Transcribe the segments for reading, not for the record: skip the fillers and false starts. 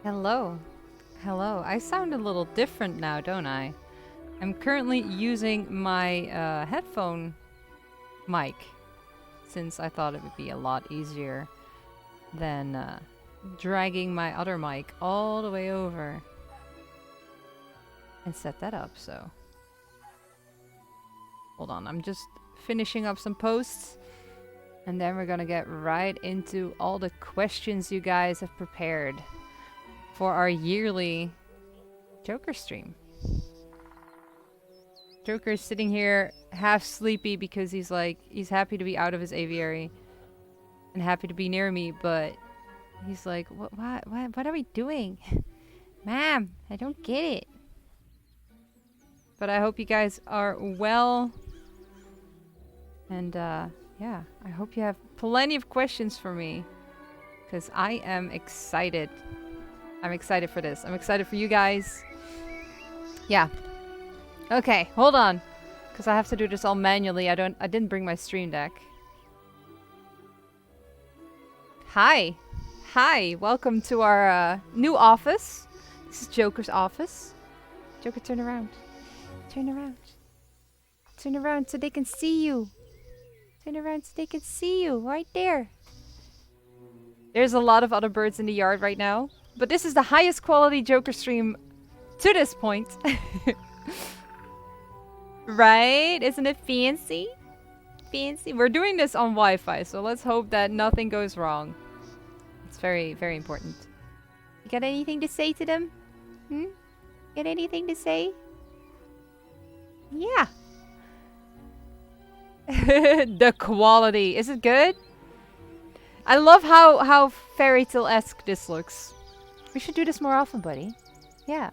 Hello. Hello. I sound a little different now, don't I? I'm currently using my headphone mic since I thought it would be a lot easier than dragging my other mic all the way over and set that up, so. Hold on, I'm just finishing up some posts and then we're gonna get right into all the questions you guys have prepared for our yearly Joker stream. Joker is sitting here half sleepy because he's happy to be out of his aviary and happy to be near me, but he's like, what are we doing? Ma'am, I don't get it. But I hope you guys are well. And yeah, I hope you have plenty of questions for me because I am excited. I'm excited for this. I'm excited for you guys. Yeah. Okay, hold on. Because I have to do this all manually. I didn't bring my stream deck. Hi. Hi, welcome to our new office. This is Joker's office. Joker, turn around. Turn around. Turn around so they can see you. Turn around so they can see you. Right there. There's a lot of other birds in the yard right now. But this is the highest quality Joker stream to this point. Right? Isn't it fancy? Fancy. We're doing this on Wi-Fi, so let's hope that nothing goes wrong. It's very, very important. You got anything to say to them? Hmm? Got anything to say? Yeah. The quality. Is it good? I love how fairy tale-esque this looks. We should do this more often, buddy. Yeah.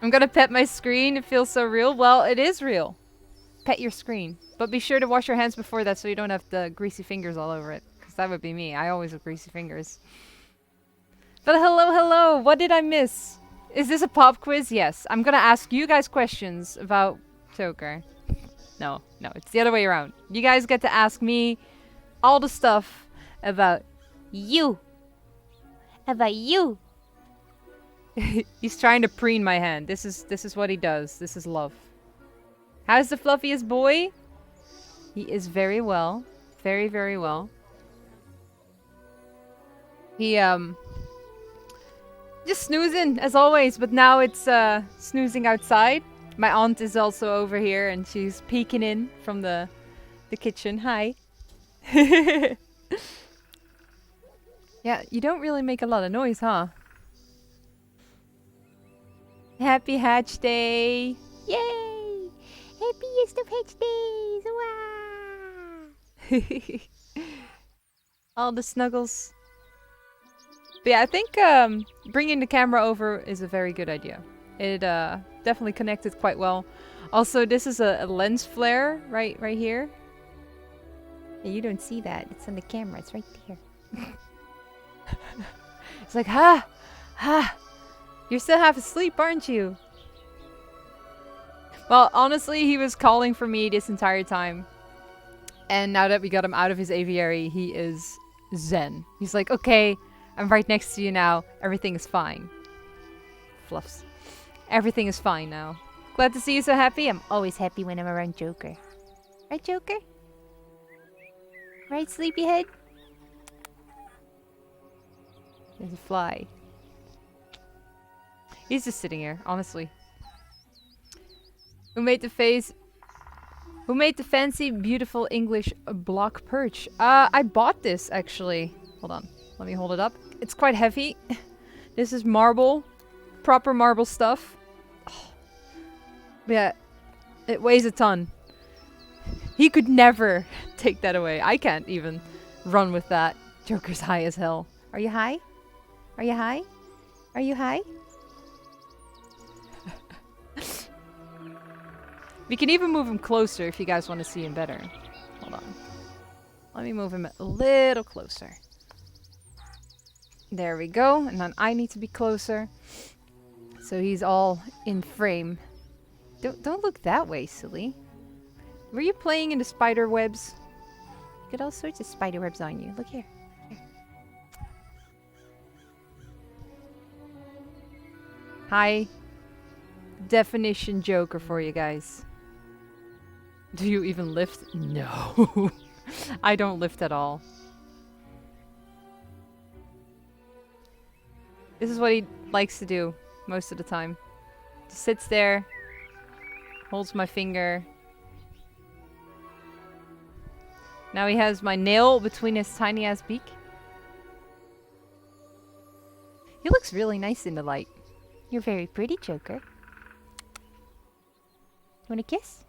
I'm gonna pet my screen. It feels so real. Well, it is real. Pet your screen. But be sure to wash your hands before that so you don't have the greasy fingers all over it. Because that would be me. I always have greasy fingers. But hello, hello. What did I miss? Is this a pop quiz? Yes. I'm gonna ask you guys questions about Joker. No, it's the other way around. You guys get to ask me all the stuff about you. About you. He's trying to preen my hand. This is what he does. This is love. How's the fluffiest boy? He is very well. Very, very well. He just snoozing as always, but now it's snoozing outside. My aunt is also over here and she's peeking in from the kitchen. Hi. Yeah, you don't really make a lot of noise, huh? Happy Hatch Day! Yay! Happiest of Hatch Days! Wow! All the snuggles. But yeah, I think bringing the camera over is a very good idea. It definitely connected quite well. Also, this is a lens flare right here. Yeah, you don't see that. It's on the camera. It's right there. It's like, ha! Ha! You're still half asleep, aren't you? Well, honestly, he was calling for me this entire time. And now that we got him out of his aviary, he is zen. He's like, okay, I'm right next to you now. Everything is fine. Fluffs. Everything is fine now. Glad to see you so happy. I'm always happy when I'm around Joker. Right, Joker? Right, sleepyhead? There's a fly. He's just sitting here, honestly. Who made the face? Who made the fancy, beautiful English block perch? I bought this, actually. Hold on. Let me hold it up. It's quite heavy. This is marble. Proper marble stuff. Oh. Yeah. It weighs a ton. He could never take that away. I can't even run with that. Joker's high as hell. Are you high? Are you high? Are you high? We can even move him closer if you guys want to see him better. Hold on. Let me move him a little closer. There we go. And then I need to be closer. So he's all in frame. Don't look that way, silly. Were you playing in the spider webs? You got all sorts of spider webs on you. Look here. high definition Joker for you guys. Do you even lift? No. I don't lift at all. This is what he likes to do most of the time. Just sits there, holds my finger. Now he has my nail between his tiny ass beak. He looks really nice in the light. You're very pretty, Joker. You want a kiss?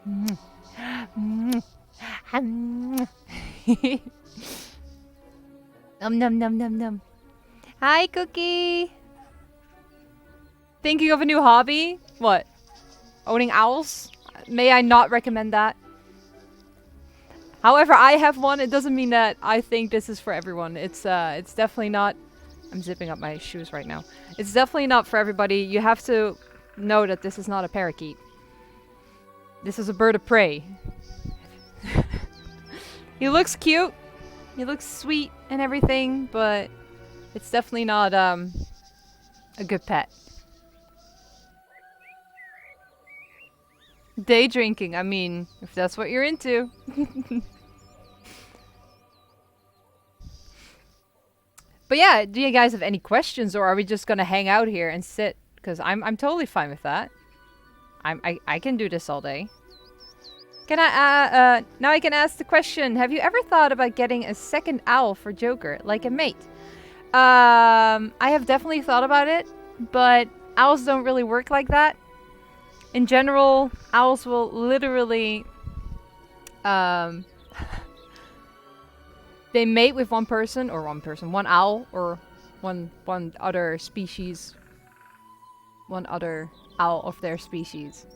Num num num num num. Hi, Cookie. Thinking of a new hobby? What? Owning owls? May I not recommend that? However, I have one. It doesn't mean that I think this is for everyone. It's definitely not. I'm zipping up my shoes right now. It's definitely not for everybody. You have to know that this is not a parakeet. This is a bird of prey. He looks cute. He looks sweet and everything, but it's definitely not a good pet. Day drinking, I mean, if that's what you're into. But yeah, do you guys have any questions, or are we just gonna hang out here and sit? Because I'm totally fine with that. I can do this all day. Can I now I can ask the question, have you ever thought about getting a second owl for Joker, like a mate? I have definitely thought about it, but owls don't really work like that. In general, owls will literally they mate with one owl or one other species, one other owl of their species.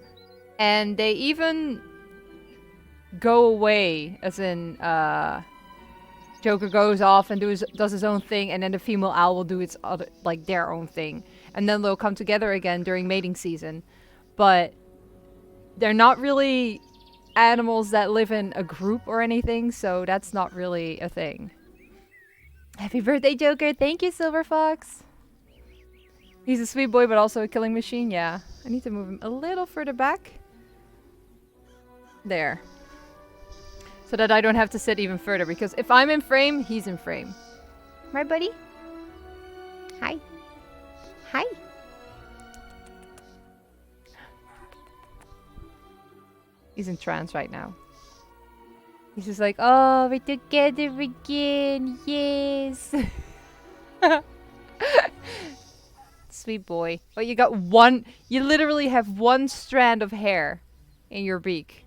And they even go away, as in Joker goes off and does his own thing, and then the female owl will do its other, like, their own thing. And then they'll come together again during mating season. But they're not really animals that live in a group or anything, so that's not really a thing. Happy birthday, Joker! Thank you, Silver Fox! He's a sweet boy, but also a killing machine. Yeah, I need to move him a little further back. There. So that I don't have to sit even further, because if I'm in frame, he's in frame. Right, buddy? Hi. Hi. He's in trance right now. He's just like, oh, we're together again. Yes. Sweet boy. But you got one, you literally have one strand of hair in your beak.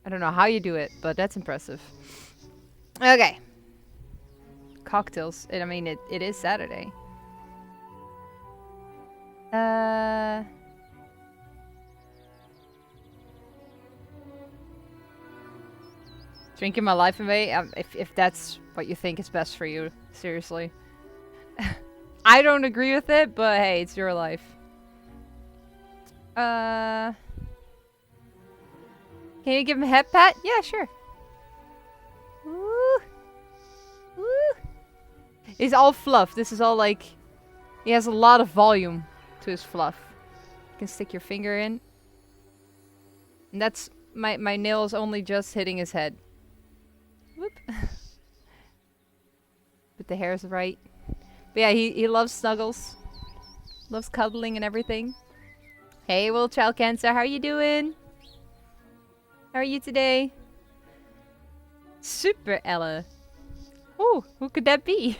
I don't know how you do it, but that's impressive. Okay. Cocktails. I mean, it is Saturday. Drinking my life away? If that's what you think is best for you. Seriously. I don't agree with it, but hey, it's your life. Can you give him a head pat? Yeah, sure. Woo. Woo. He's all fluff. This is all like... He has a lot of volume to his fluff. You can stick your finger in. And that's... My nail is only just hitting his head. Whoop. But the hair's right. But yeah, he loves snuggles. Loves cuddling and everything. Hey, Will Child Cancer, how are you doing? How are you today? Super Ella. Oh, who could that be?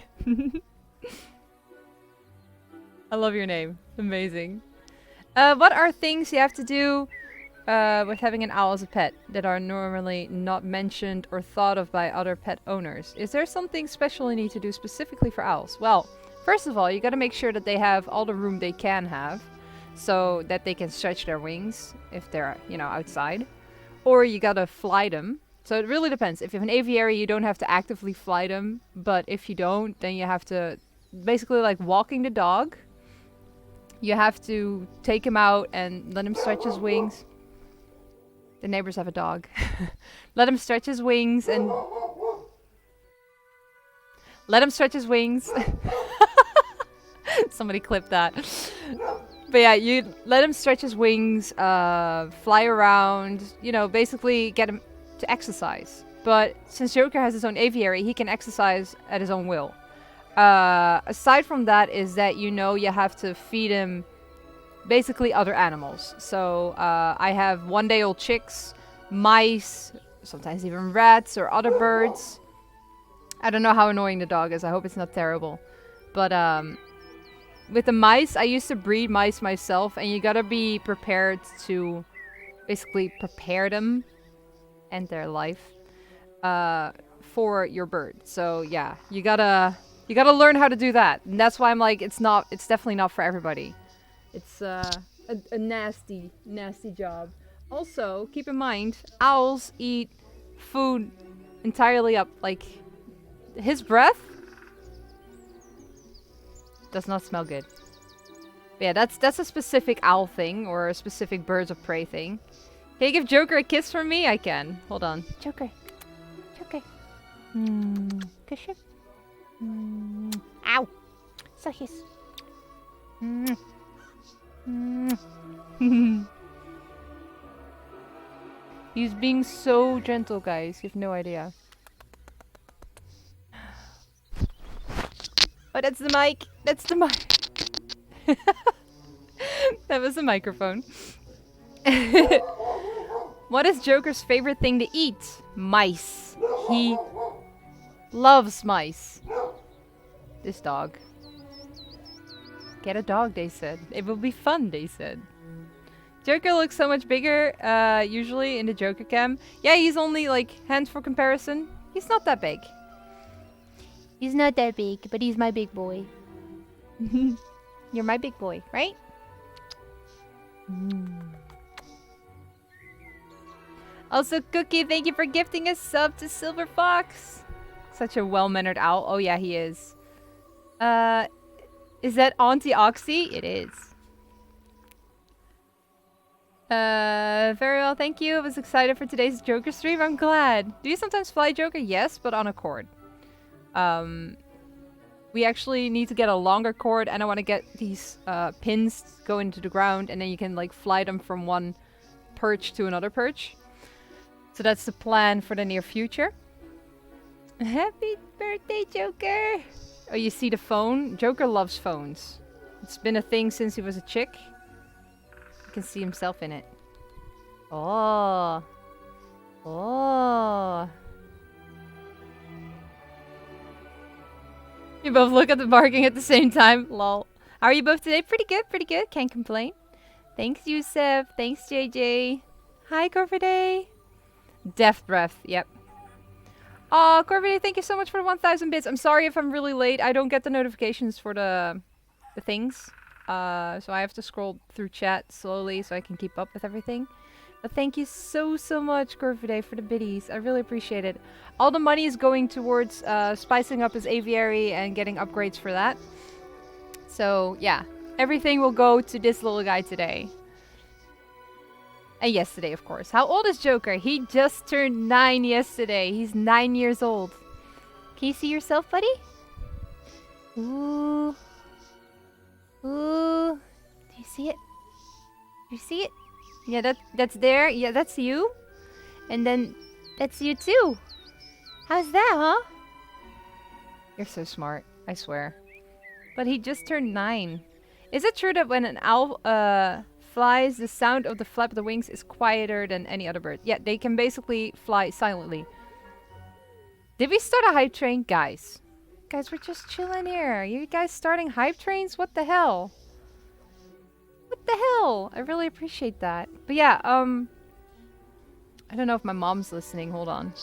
I love your name. Amazing. What are things you have to do with having an owl as a pet that are normally not mentioned or thought of by other pet owners? Is there something special you need to do specifically for owls? Well, first of all, you gotta make sure that they have all the room they can have so that they can stretch their wings if they're, you know, outside. Or you gotta fly them. So it really depends. If you have an aviary, you don't have to actively fly them. But if you don't, then you have to... Basically like walking the dog. You have to take him out and let him stretch his wings. The neighbors have a dog. Let him stretch his wings and... Let him stretch his wings. Somebody clip that. But yeah, you let him stretch his wings, fly around, you know, basically get him to exercise. But since Joker has his own aviary, he can exercise at his own will. Aside from that is that, you know, you have to feed him basically other animals. So I have one-day-old chicks, mice, sometimes even rats or other birds. I don't know how annoying the dog is. I hope it's not terrible. But with the mice, I used to breed mice myself, and you gotta be prepared to basically prepare them and their life for your bird. So yeah, you gotta learn how to do that. And that's why I'm like, it's definitely not for everybody. It's a nasty job. Also, keep in mind, owls eat food entirely up. Like, his breath does not smell good. But yeah, that's a specific owl thing, or a specific birds of prey thing. Can you give Joker a kiss from me? I can. Hold on. Joker. Joker. Kiss you. Ow. So kiss. He's being so gentle, guys. You have no idea. Oh, that's the mic. That's the mic. That was the microphone. What is Joker's favorite thing to eat? Mice. He loves mice. This dog. Get a dog, they said. It will be fun, they said. Joker looks so much bigger, usually in the Joker cam. Yeah, he's only, like, hands for comparison. He's not that big. He's not that big, but he's my big boy. You're my big boy, right? Also, Cookie, thank you for gifting a sub to Silver Fox. Such a well-mannered owl. Oh yeah, he is. Is that Auntie Oxy? It is. Very well, thank you. I was excited for today's Joker stream. I'm glad. Do you sometimes fly Joker? Yes, but on a cord. We actually need to get a longer cord, and I want to get these pins go into the ground, and then you can like fly them from one perch to another perch. So that's the plan for the near future. Happy birthday, Joker! Oh, you see the phone? Joker loves phones. It's been a thing since he was a chick. You can see himself in it. Oh. Oh. You both look at the barking at the same time. Lol. How are you both today? Pretty good, pretty good. Can't complain. Thanks, Yusef. Thanks, JJ. Hi, Corviday. Death breath. Yep. Aw, Corviday, thank you so much for the 1,000 bits. I'm sorry if I'm really late. I don't get the notifications for the things. So I have to scroll through chat slowly so I can keep up with everything. But thank you so much, Corviday, for the biddies. I really appreciate it. All the money is going towards spicing up his aviary and getting upgrades for that. So, yeah. Everything will go to this little guy today. And yesterday, of course. How old is Joker? He just turned 9 yesterday. He's 9 years old. Can you see yourself, buddy? Ooh. Ooh. Do you see it? Do you see it? Yeah, that's there. Yeah, that's you. And then that's you too. How's that, huh? You're so smart, I swear. But he just turned 9. Is it true that when an owl flies, the sound of the flap of the wings is quieter than any other bird? Yeah, they can basically fly silently. Did we start a hype train? Guys, we're just chilling here. You guys starting hype trains? What the hell? What the hell? I really appreciate that. But yeah, I don't know if my mom's listening. Hold on.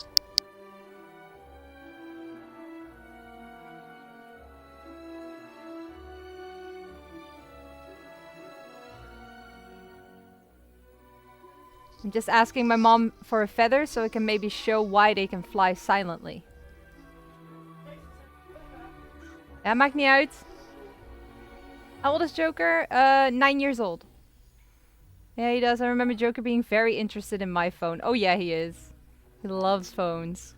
I'm just asking my mom for a feather so it can maybe show why they can fly silently. Ja, maakt niet uit. How old is Joker? 9 years old. Yeah, he does. I remember Joker being very interested in my phone. Oh yeah, he is. He loves phones.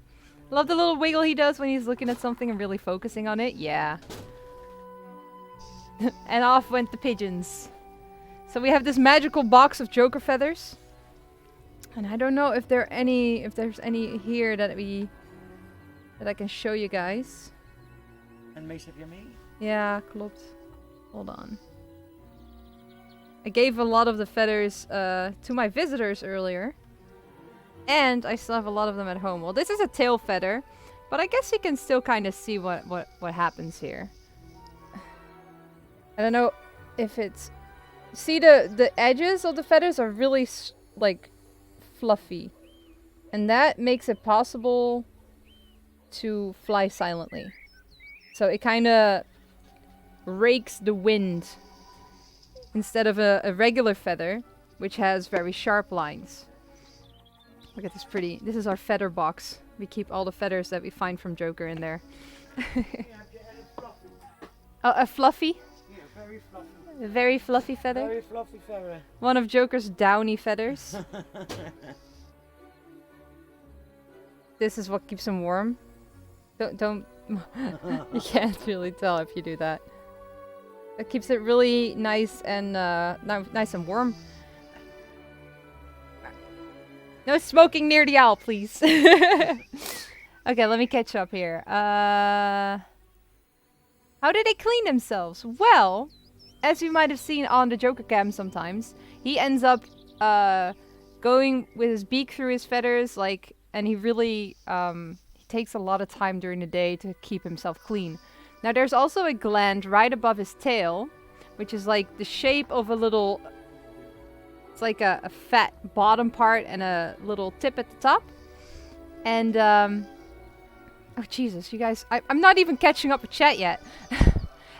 Love the little wiggle he does when he's looking at something and really focusing on it. Yeah. And off went the pigeons. So we have this magical box of Joker feathers. And I don't know if there's any here that I can show you guys. En meest heb je mee? Yeah, klopt. Hold on. I gave a lot of the feathers to my visitors earlier. And I still have a lot of them at home. Well, this is a tail feather. But I guess you can still kind of see what happens here. I don't know if it's... See, the edges of the feathers are really, like, fluffy. And that makes it possible to fly silently. So it kind of rakes the wind. Instead of a regular feather, which has very sharp lines. Look at this pretty... This is our feather box. We keep all the feathers that we find from Joker in there. Oh, a fluffy? Yeah, very fluffy. A very fluffy feather? Very fluffy feather. One of Joker's downy feathers. This is what keeps him warm. Don't... You can't really tell if you do that. It keeps it really nice and nice and warm. No smoking near the owl, please. Okay, let me catch up here. How do they clean themselves? Well, as you might have seen on the Joker cam sometimes, he ends up going with his beak through his feathers, like, and he really he takes a lot of time during the day to keep himself clean. Now there's also a gland right above his tail, which is like the shape of a little... It's like a fat bottom part and a little tip at the top. And, oh Jesus, you guys, I'm not even catching up with chat yet.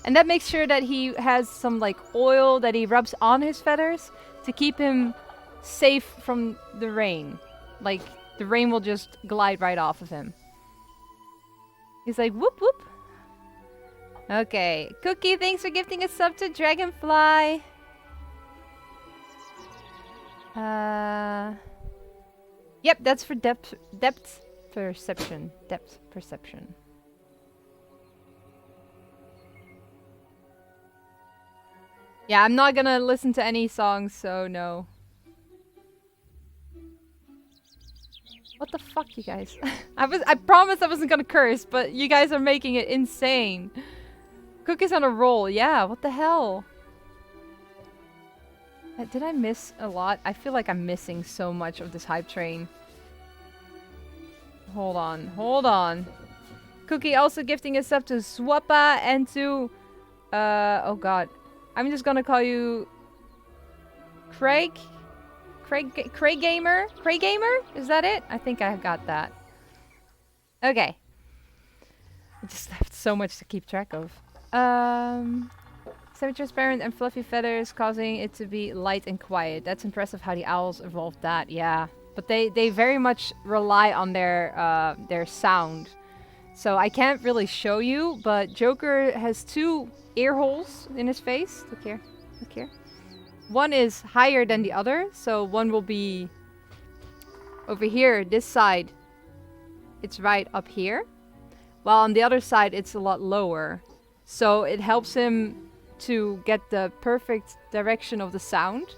And that makes sure that he has some, like, oil that he rubs on his feathers to keep him safe from the rain. Like, the rain will just glide right off of him. He's like, whoop whoop. Okay, Cookie, thanks for gifting a sub to Dragonfly. Yep, that's for depth perception. Depth perception. Yeah, I'm not gonna listen to any songs, so no. What the fuck, you guys? I promised I wasn't gonna curse, but you guys are making it insane. Cookie's on a roll, yeah, what the hell? Did I miss a lot? I feel like I'm missing so much of this hype train. Hold on, hold on. Cookie also gifting us up to Swappa and to... oh god. I'm just gonna call you... Craig Gamer? Craig Gamer? Is that it? I think I got that. Okay. I just have so much to keep track of. Semi-transparent and fluffy feathers, causing it to be light and quiet. That's impressive how the owls evolved that, yeah. But they very much rely on their sound. So I can't really show you, but Joker has 2 ear holes in his face. Look here, look here. One is higher than the other, so one will be over here, this side. It's right up here. While on the other side, it's a lot lower. So it helps him to get the perfect direction of the sound.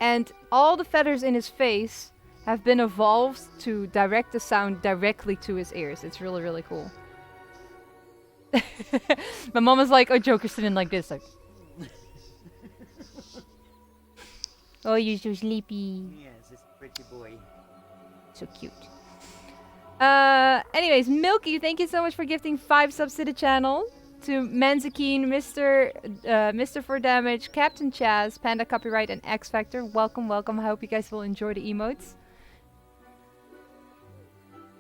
And all the feathers in his face have been evolved to direct the sound directly to his ears. It's really, really cool. My mom was like, oh, Joker's sitting like this. Like, oh, you're so sleepy. Yes, it's a pretty boy. So cute. Anyways, Milky, thank you so much for gifting 5 subs to the channel. To Manzakeen, Mr. For Damage, Captain Chaz, Panda Copyright, and X Factor. Welcome, welcome. I hope you guys will enjoy the emotes.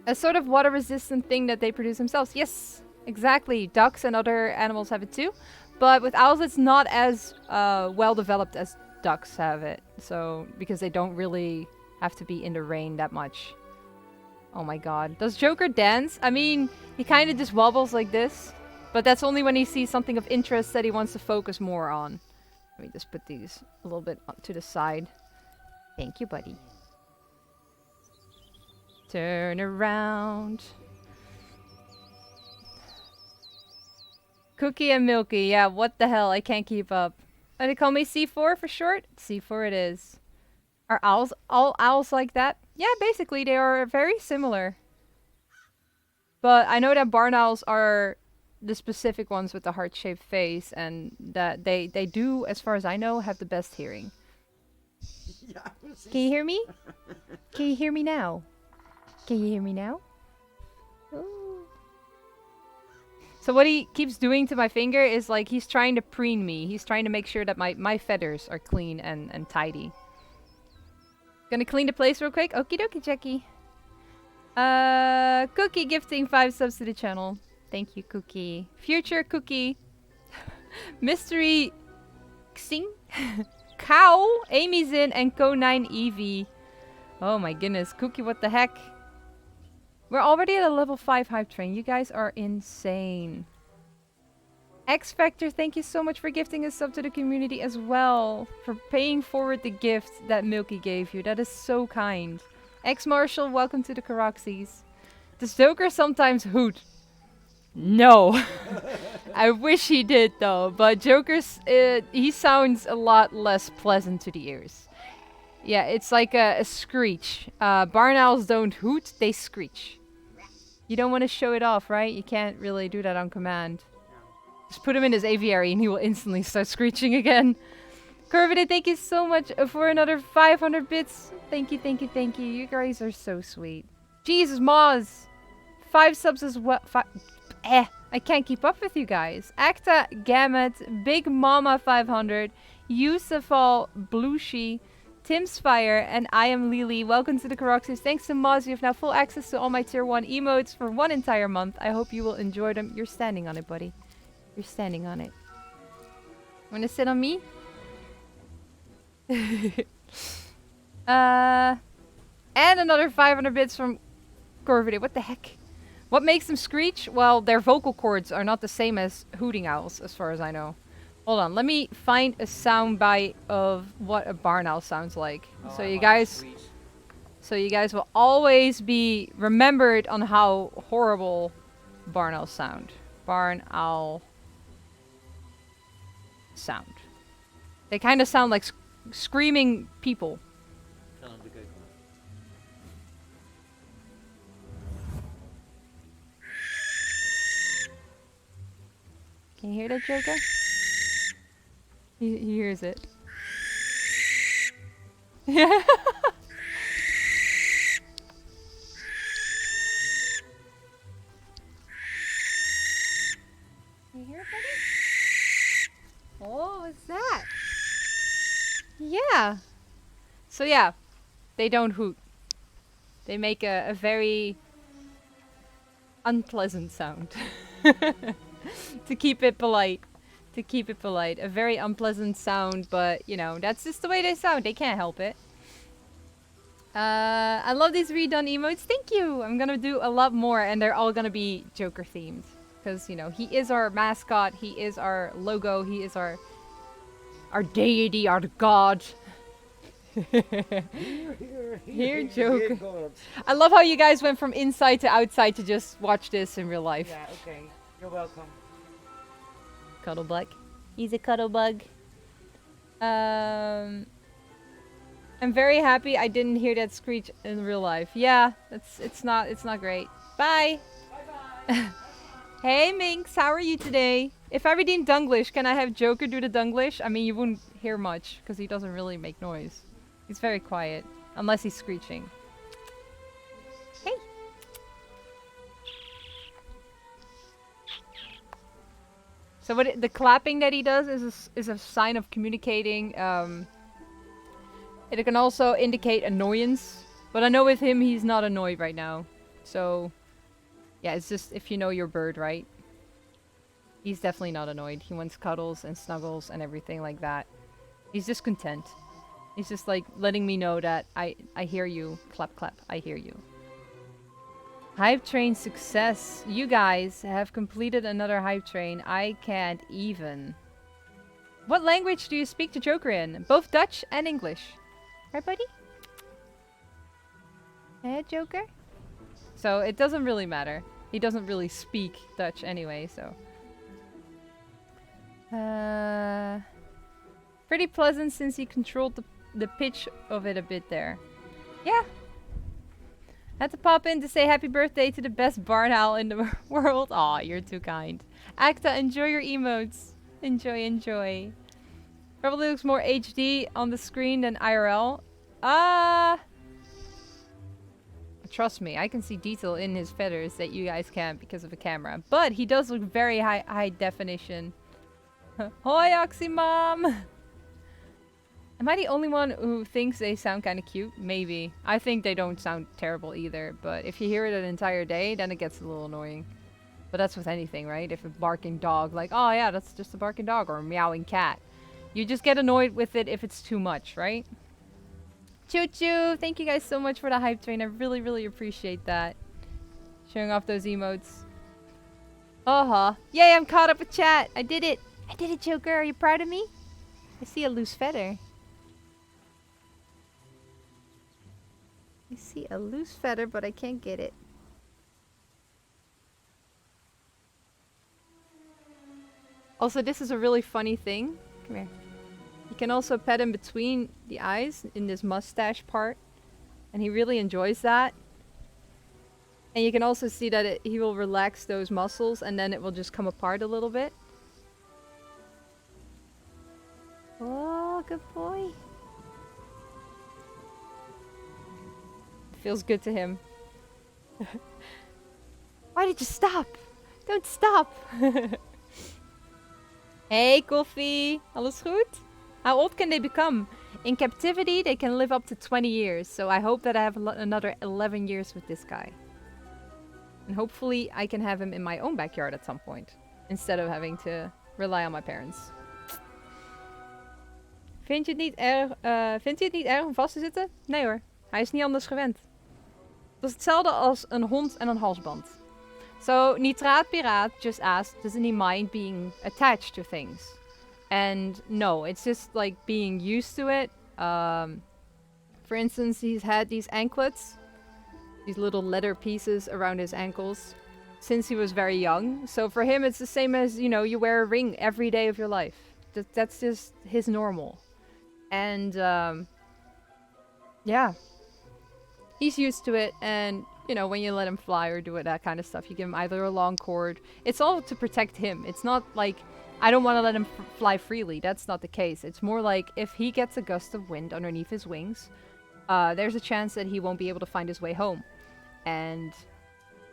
A sort of water-resistant thing that they produce themselves. Yes, exactly. Ducks and other animals have it too. But with owls, it's not as well developed as ducks have it. So, because they don't really have to be in the rain that much. Oh my god. Does Joker dance? I mean, he kind of just wobbles like this. But that's only when he sees something of interest that he wants to focus more on. Let me just put these a little bit to the side. Thank you, buddy. Turn around. Cookie and Milky. Yeah, what the hell? I can't keep up. They call me C4 for short? C4 it is. Are owls all owls like that? Yeah, basically they are very similar. But I know that barn owls are the specific ones with the heart-shaped face, and that they do, as far as I know, have the best hearing. Ja, Can you precies. hear me? Can you hear me now? Can you hear me now? Ooh. So what he keeps doing to my finger is like he's trying to preen me. He's trying to make sure that my feathers are clean and tidy. Gonna clean the place real quick. Okie dokie, Jackie. Cookie gifting 5 subs to the channel. Thank you, Cookie. Future Cookie. Mystery Xing. Cow. Amy's in and Co9 Evie. Oh my goodness. Cookie, what the heck? We're already at a level 5 hype train. You guys are insane. X Factor, thank you so much for gifting a sub to the community as well. For paying forward the gift that Milky gave you. That is so kind. X Marshall, welcome to the Caroxies. Does Joker sometimes hoot? No. I wish he did though. But Joker's, he sounds a lot less pleasant to the ears. Yeah, it's like a screech. Barn owls don't hoot, they screech. You don't want to show it off, right? You can't really do that on command. Just put him in his aviary and he will instantly start screeching again. Curvity, thank you so much for another 500 bits. Thank you, thank you, thank you. You guys are so sweet. Jesus, Moz. 5 subs as well. I can't keep up with you guys. Acta, Gamut, Big Mama 500, Yusufal, Blueshy, Tim's Fire, and I am Lily. Welcome to the Caroxies. Thanks to Moz, you have now full access to all my tier 1 emotes for 1 entire month. I hope you will enjoy them. You're standing on it, buddy. You're standing on it. Wanna sit on me? And another 500 bits from Corvidy. What the heck? What makes them screech? Well, their vocal cords are not the same as hooting owls, as far as I know. Hold on, let me find a sound bite of what a barn owl sounds like. Oh, So I you like guys, sweet. so you guys will always be remembered on how horrible barn owls sound. Barn owl sound. They kind of sound like screaming people. Dan op de keuken. Can you hear that, Joker? He hears it. Yeah. Can you hear it, buddy? Oh, what's that? Yeah. So yeah, they don't hoot. They make a very unpleasant sound. To keep it polite. To keep it polite. A very unpleasant sound, but, you know, that's just the way they sound. They can't help it. I love these redone emotes. Thank you! I'm gonna do a lot more, and they're all gonna be Joker themed. Because, you know, he is our mascot, he is our logo, he is our deity, our god. Here, Joker. God. I love how you guys went from inside to outside to just watch this in real life. Yeah, okay. You're welcome. Cuddlebug. He's a cuddlebug. I'm very happy I didn't hear that screech in real life. Yeah, it's not great. Bye. Bye. Hey Minx, how are you today? If I redeem Dunglish, can I have Joker do the Dunglish? I mean, you wouldn't hear much because he doesn't really make noise. He's very quiet, unless he's screeching. Hey. So what the clapping that he does is a sign of communicating. It can also indicate annoyance, but I know with him he's not annoyed right now. So yeah, it's just if you know your bird, right? He's definitely not annoyed. He wants cuddles and snuggles and everything like that. He's just content. He's just like letting me know that I hear you. Clap clap, I hear you. Hype train success. You guys have completed another hype train. I can't even. What language do you speak to Joker in? Both Dutch and English. Right, buddy? Eh, Joker? So it doesn't really matter. He doesn't really speak Dutch anyway, so. Pretty pleasant since he controlled the pitch of it a bit there. Yeah. Had to pop in to say happy birthday to the best barn owl in the world. Aw, you're too kind. Acta, enjoy your emotes. Enjoy, enjoy. Probably looks more HD on the screen than IRL. Trust me, I can see detail in his feathers that you guys can't because of the camera. But he does look very high definition. Hoi, Oxymom! Am I the only one who thinks they sound kind of cute? Maybe. I think they don't sound terrible either, but if you hear it an entire day, then it gets a little annoying. But that's with anything, right? If a barking dog, like, oh yeah, that's just a barking dog, or a meowing cat. You just get annoyed with it if it's too much, right? Choo choo! Thank you guys so much for the hype train. I really, really appreciate that. Showing off those emotes. Uh-huh. Yay, I'm caught up with chat! I did it! I did it, Joker! Are you proud of me? I see a loose feather. I see a loose feather, but I can't get it. Also, this is a really funny thing. Come here. You can also pet him between the eyes in this mustache part. And he really enjoys that. And you can also see that he will relax those muscles and then it will just come apart a little bit. Oh, good boy. Feels good to him. Why did you stop? Don't stop! Hey, Koffie! Alles goed? How old can they become? In captivity, they can live up to 20 years. So I hope that I have another 11 years with this guy. And hopefully I can have him in my own backyard at some point. Instead of having to rely on my parents. Vind je het niet erg om vast te zitten? Nee hoor. Hij is niet anders gewend. Dat is hetzelfde als een hond en een halsband. So, Nitraat Piraat just asked, doesn't he mind being attached to things? And no, it's just like being used to it. For instance, he's had these anklets. These little leather pieces around his ankles. Since he was very young. So for him, it's the same as, you know, you wear a ring every day of your life. That's just his normal. And, yeah. He's used to it, and, you know, when you let him fly or do it, that kind of stuff, you give him either a long cord. It's all to protect him. It's not like, I don't want to let him fly freely. That's not the case. It's more like, if he gets a gust of wind underneath his wings, there's a chance that he won't be able to find his way home. And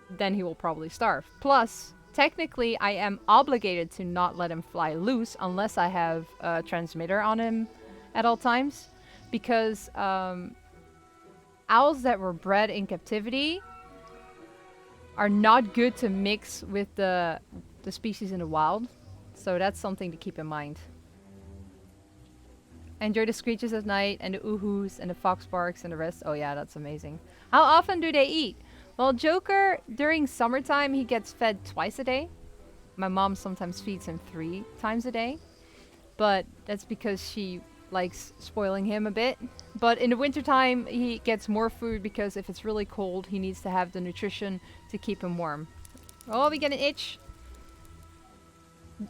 then he will probably starve. Plus, technically, I am obligated to not let him fly loose unless I have a transmitter on him at all times. Because, owls that were bred in captivity are not good to mix with the species in the wild. So that's something to keep in mind. Enjoy the screeches at night and the oohoos and the fox barks and the rest. Oh yeah, that's amazing. How often do they eat? Well, Joker, during summertime, he gets fed twice a day. My mom sometimes feeds him 3 times a day. But that's because she likes spoiling him a bit. But in the wintertime, he gets more food because if it's really cold, he needs to have the nutrition to keep him warm. Oh, we get an itch.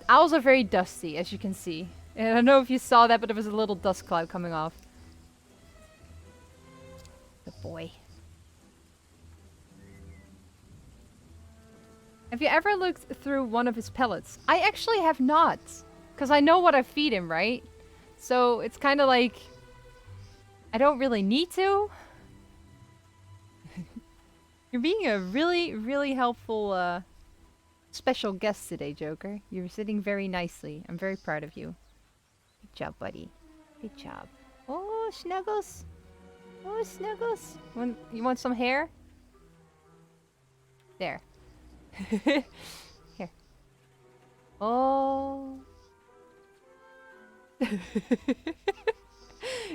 Owls are very dusty, as you can see. And I don't know if you saw that, but there was a little dust cloud coming off. Good boy. Have you ever looked through one of his pellets? I actually have not. Because I know what I feed him, right? So it's kind of like, I don't really need to. You're being a really, really helpful special guest today, Joker. You're sitting very nicely. I'm very proud of you. Good job, buddy. Good job. Oh, Snuggles. Oh, Snuggles. You want some hair? There. Here. Oh.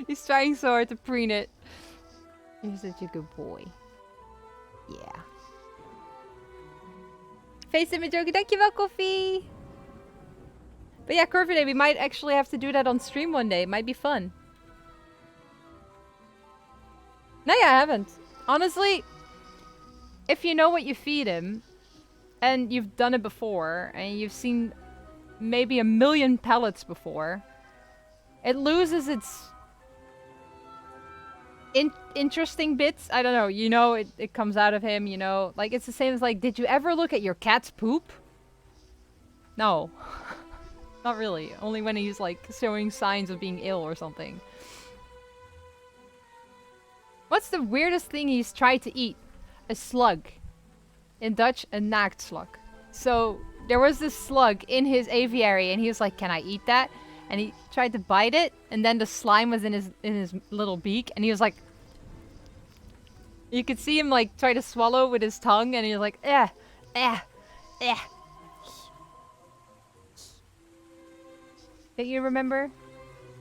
He's trying so hard to preen it. You're such a good boy. Yeah. Face image Joker, dankjewel Koffie! But yeah, Corviday, we might actually have to do that on stream one day. It might be fun. No, yeah, I haven't. Honestly, if you know what you feed him, and you've done it before, and you've seen maybe a million pellets before, it loses its interesting bits. I don't know. You know, it comes out of him, you know. Like, it's the same as, like, did you ever look at your cat's poop? No. Not really. Only when he's, like, showing signs of being ill or something. What's the weirdest thing he's tried to eat? A slug. In Dutch, a naaktslug. So, there was this slug in his aviary, and he was like, can I eat that? And he tried to bite it, and then the slime was in his little beak, and he was like... You could see him, like, try to swallow with his tongue, and he was like, eh, eh, eh. Don't you remember?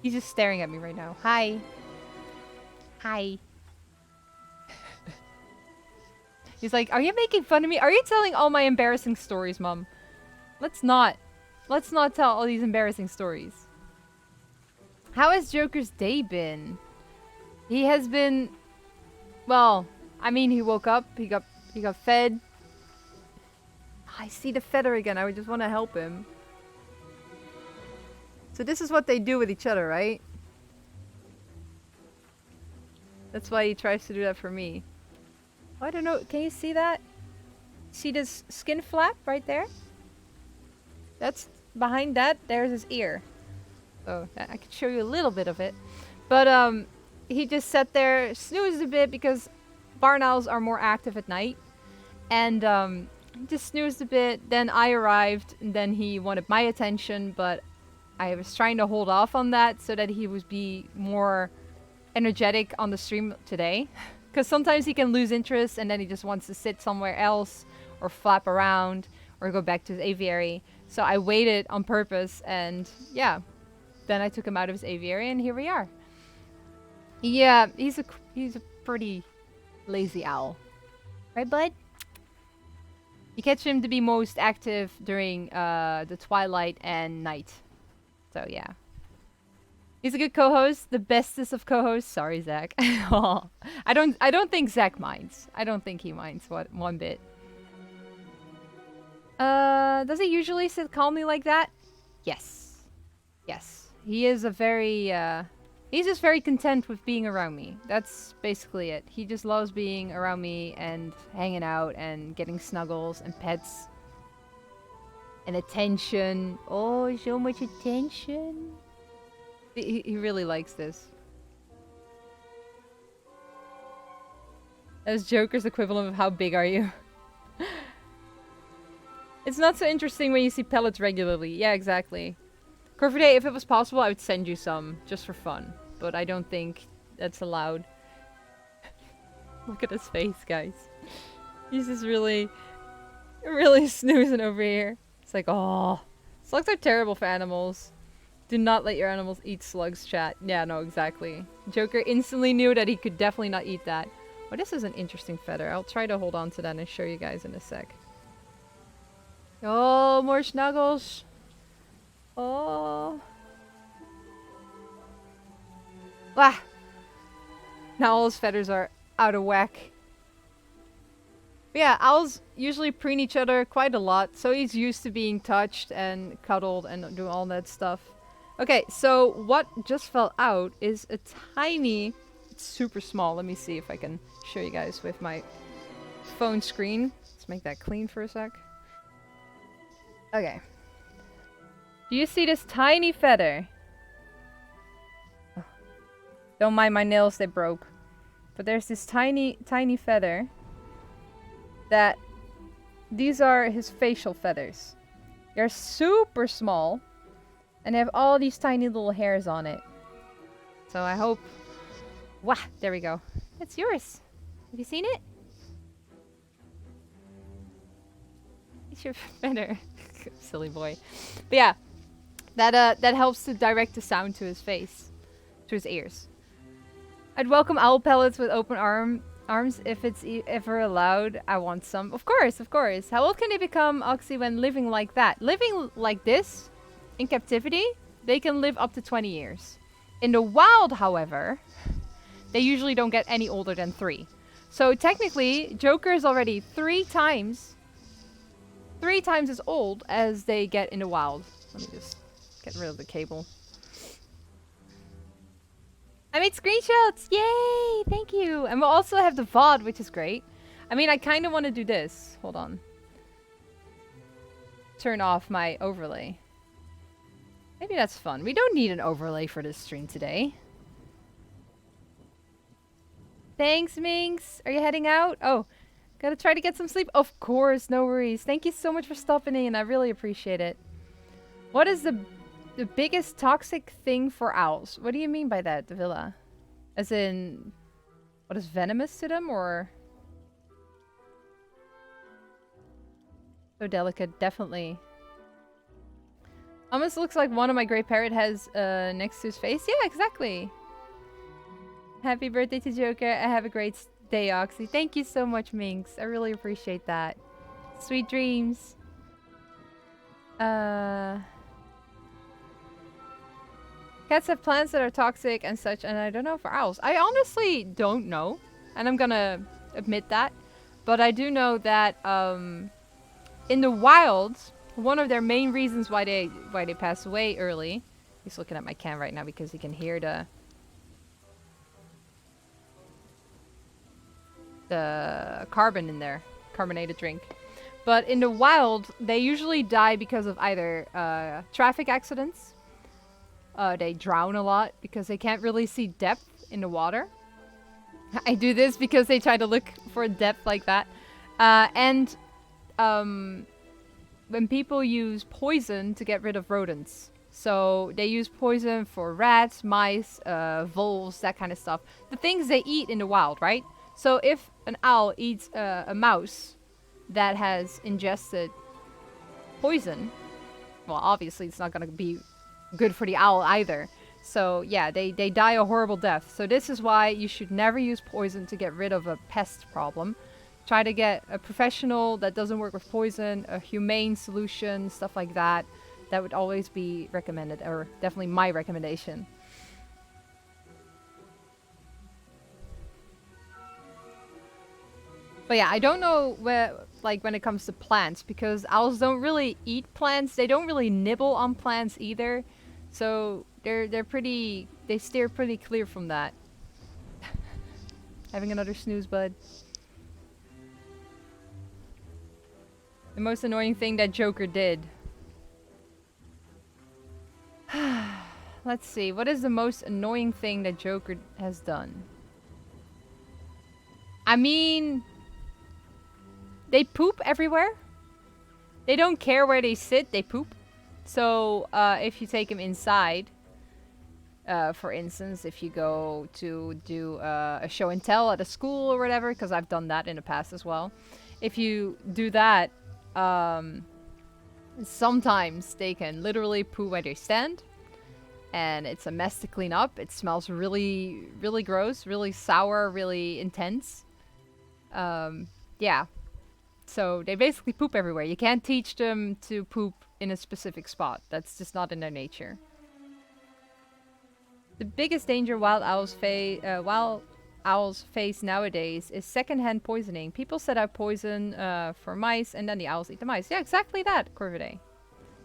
He's just staring at me right now. Hi. Hi. He's like, are you making fun of me? Are you telling all my embarrassing stories, Mom? Let's not. Let's not tell all these embarrassing stories. How has Joker's day been? He has been... Well, I mean, he woke up. He got fed. I see the feather again. I would just want to help him. So this is what they do with each other, right? That's why he tries to do that for me. Oh, I don't know. Can you see that? See this skin flap right there? That's behind that. There's his ear. So I could show you a little bit of it. But he just sat there, snoozed a bit because barn owls are more active at night. And just snoozed a bit. Then I arrived and then he wanted my attention, but I was trying to hold off on that so that he would be more energetic on the stream today. Because sometimes he can lose interest and then he just wants to sit somewhere else or flap around or go back to his aviary. So I waited on purpose and yeah, then I took him out of his aviary and here we are. Yeah, he's a pretty lazy owl. Right, bud? You catch him to be most active during the twilight and night. So yeah. He's a good co-host, the bestest of co-hosts. Sorry, Zach. I don't think Zach minds. I don't think he minds one bit. Does he usually sit calmly like that? Yes. Yes. He is a very, he's just very content with being around me. That's basically it. He just loves being around me and hanging out and getting snuggles and pets. And attention. Oh, so much attention. He really likes this. That's Joker's equivalent of how big are you? It's not so interesting when you see pellets regularly. Yeah, exactly. Corvidae, if it was possible, I would send you some just for fun. But I don't think that's allowed. Look at his face, guys. He's just really snoozing over here. It's like, oh. Slugs are terrible for animals. Do not let your animals eat slugs, chat. Yeah, no, exactly. Joker instantly knew that he could definitely not eat that. Oh, this is an interesting feather. I'll try to hold on to that and show you guys in a sec. Oh, more snuggles. Oh. Wah! Now all his feathers are out of whack. But yeah, owls usually preen each other quite a lot, so he's used to being touched and cuddled and doing all that stuff. Okay, so what just fell out is a tiny... It's super small. Let me see if I can show you guys with my phone screen. Let's make that clean for a sec. Okay. Do you see this tiny feather? Oh. Don't mind my nails, they broke. But there's this tiny feather that... These are his facial feathers. They're super small. And they have all these tiny little hairs on it. So I hope... Wah! There we go. It's yours. Have you seen it? It's your feather. Silly boy. But yeah. That helps to direct the sound to his face. To his ears. I'd welcome owl pellets with open arms if it's ever allowed. I want some. Of course, of course. How old can they become, Oxy, when living like that? Living like this? In captivity, they can live up to 20 years. In the wild, however, they usually don't get any older than 3. So technically, Joker is already 3 times as old as they get in the wild. Let me just get rid of the cable. I made screenshots! Yay! Thank you! And we'll also have the VOD, which is great. I mean, I kind of want to do this. Hold on. Turn off my overlay. Maybe that's fun. We don't need an overlay for this stream today. Thanks, Minx! Are you heading out? Oh, gotta try to get some sleep? Of course, no worries. Thank you so much for stopping in. I really appreciate it. What is the biggest toxic thing for owls? What do you mean by that, Davila? As in, what is venomous to them, or? So delicate, definitely. Almost looks like one of my gray parrot has next to his face. Yeah, exactly. Happy birthday to Joker. I have a great day, Oxy. Thank you so much, Minx. I really appreciate that. Sweet dreams. Cats have plants that are toxic and such, and I don't know for owls. I honestly don't know, and I'm gonna admit that. But I do know that in the wild, one of their main reasons why they pass away early. He's looking at my cam right now because he can hear the carbon in there, carbonated drink. But in the wild, they usually die because of either traffic accidents. They drown a lot because they can't really see depth in the water. I do this because they try to look for depth like that. And when people use poison to get rid of rodents. So they use poison for rats, mice, voles, that kind of stuff. The things they eat in the wild, right? So if an owl eats a mouse that has ingested poison, well, obviously it's not going to be good for the owl either. So yeah, they die a horrible death. So this is why you should never use poison to get rid of a pest problem. Try to get a professional that doesn't work with poison, a humane solution, stuff like that. That would always be recommended, or definitely my recommendation. But yeah, I don't know where, like, when it comes to plants, because owls don't really eat plants. They don't really nibble on plants either. So they're pretty, they steer pretty clear from that. Having another snooze, bud. The most annoying thing that Joker did. Let's see, what is the most annoying thing that Joker has done? I mean, they poop everywhere. They don't care where they sit, they poop. So if you take them inside, for instance, if you go to do a show and tell at a school or whatever, because I've done that in the past as well. If you do that, sometimes they can literally poo where they stand. And it's a mess to clean up. It smells really, really gross, really sour, really intense. Yeah. So they basically poop everywhere. You can't teach them to poop in a specific spot. That's just not in their nature. The biggest danger wild owls face nowadays is secondhand poisoning. People set out poison for mice, and then the owls eat the mice. Yeah, exactly that, Corvidae.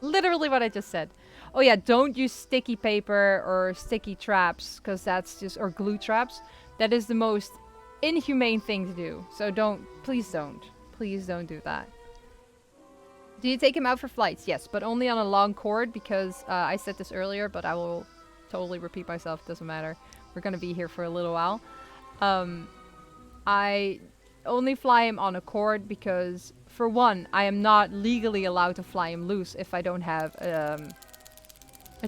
Literally what I just said. Oh yeah, don't use sticky paper or sticky traps, because that's just, or glue traps. That is the most inhumane thing to do. So please don't do that. Do you take him out for flights? Yes, but only on a long cord, because I said this earlier, but I will totally repeat myself, doesn't matter. We're gonna be here for a little while. I only fly him on a cord because, for one, I am not legally allowed to fly him loose if I don't have a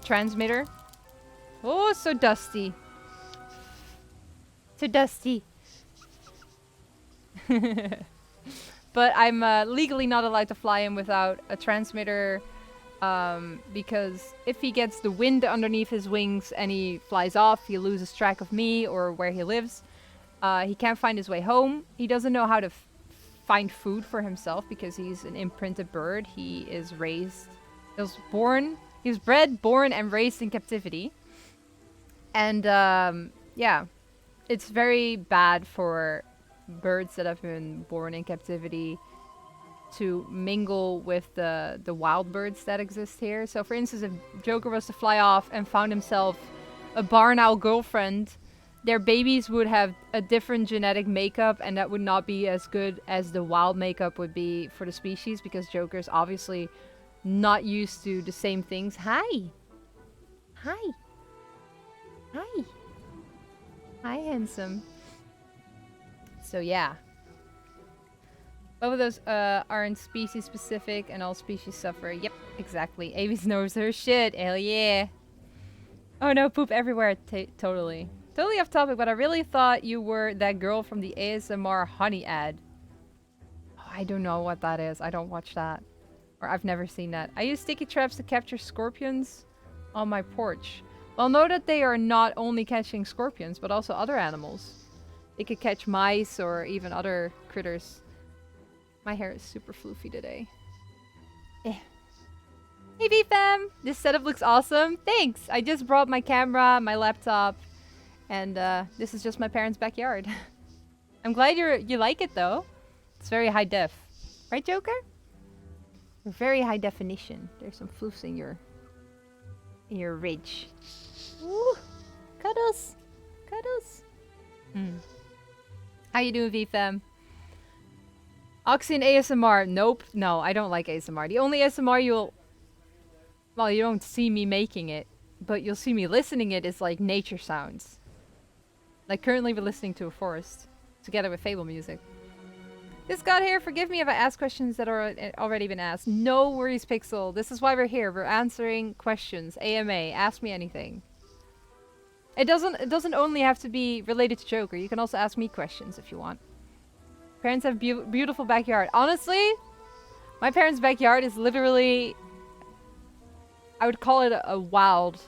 transmitter. Oh, so dusty. So dusty. But I'm legally not allowed to fly him without a transmitter, because if he gets the wind underneath his wings and he flies off, he loses track of me or where he lives. He can't find his way home. He doesn't know how to find food for himself because he's an imprinted bird. He was bred, born, and raised in captivity. And yeah, it's very bad for birds that have been born in captivity to mingle with the wild birds that exist here. So for instance, if Joker was to fly off and found himself a barn owl girlfriend, their babies would have a different genetic makeup, and that would not be as good as the wild makeup would be for the species, because Joker's obviously not used to the same things. Hi! Hi! Hi! Hi, handsome. So yeah. Both of those aren't species specific, and all species suffer. Yep, exactly. Avis knows her shit. Hell yeah. Oh no, poop everywhere. Totally. Totally off topic, but I really thought you were that girl from the ASMR honey ad. Oh, I don't know what that is. I don't watch that. Or I've never seen that. I use sticky traps to capture scorpions on my porch. Well, know that they are not only catching scorpions, but also other animals. They could catch mice or even other critters. My hair is super floofy today. Eh. Hey VFam! This setup looks awesome. Thanks! I just brought my camera, my laptop, and this is just my parents' backyard. I'm glad you like it though. It's very high def. Right, Joker? Very high definition. There's some floofs in your ridge. Woo! Cuddles! Cuddles! How you doing, VFam? Oxy and ASMR. Nope. No, I don't like ASMR. The only ASMR you'll... Well, you don't see me making it, but you'll see me listening it is like nature sounds. Like currently we're listening to a forest, together with Fable music. This God here, forgive me if I ask questions that are already been asked. No worries, Pixel. This is why we're here. We're answering questions. AMA. Ask me anything. It doesn't only have to be related to Joker. You can also ask me questions if you want. Parents have beautiful backyard. Honestly, my parents' backyard is literally... I would call it a wild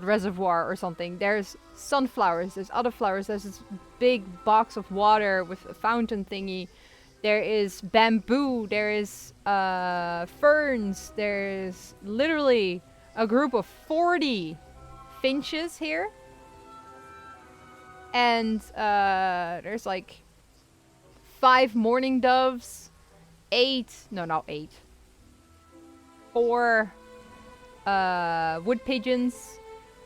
reservoir or something. There's sunflowers, there's other flowers, there's this big box of water with a fountain thingy. There is bamboo, there is ferns, there's literally a group of 40 finches here. And there's like 5 mourning doves, 4 wood pigeons,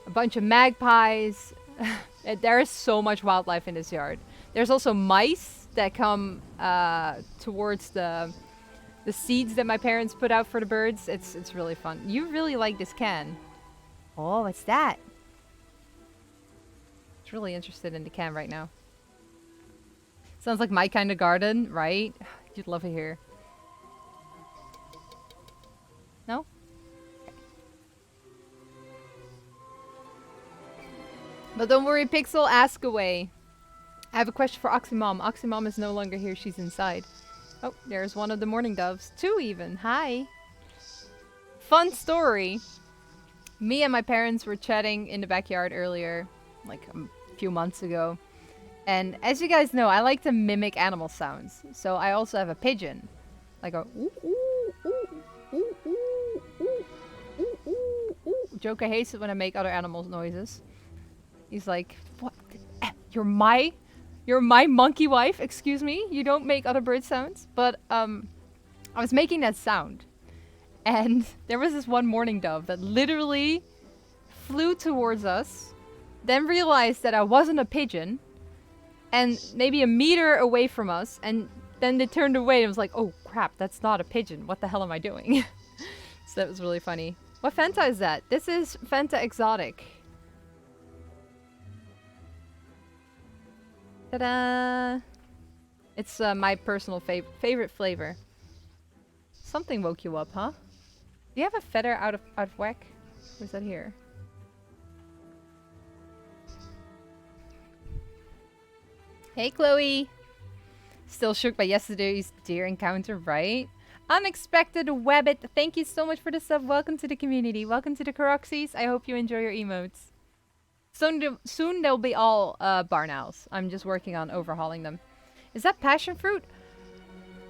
a bunch of magpies. There is so much wildlife in this yard. There's also mice that come towards the seeds that my parents put out for the birds. It's really fun. You really like this can. Oh, what's that? It's really interested in the can right now. Sounds like my kind of garden, right? You'd love it here. No? But don't worry, Pixel, ask away. I have a question for Oxymom. Oxymom is no longer here, she's inside. Oh, there's one of the mourning doves. 2 even. Hi. Fun story. Me and my parents were chatting in the backyard earlier, like a few months ago. And as you guys know, I like to mimic animal sounds. So I also have a pigeon. Like a ooh, ooh, ooh, ooh, ooh, ooh, ooh, ooh, ooh. Joker hates it when I make other animals noises. He's like, what? You're my monkey wife? Excuse me? You don't make other bird sounds? But I was making that sound. And there was this one mourning dove that literally flew towards us, then realized that I wasn't a pigeon, and maybe a meter away from us, and then they turned away and was like, oh crap, that's not a pigeon. What the hell am I doing? So that was really funny. What Fanta is that? This is Fanta Exotic. Ta-da! It's my personal favorite flavor. Something woke you up, huh? Do you have a feather out of whack? Or is that here? Hey, Chloe! Still shook by yesterday's deer encounter, right? Unexpected Webbit, thank you so much for the sub. Welcome to the community. Welcome to the Karoxys. I hope you enjoy your emotes. Soon they'll be all barn owls. I'm just working on overhauling them. Is that passion fruit?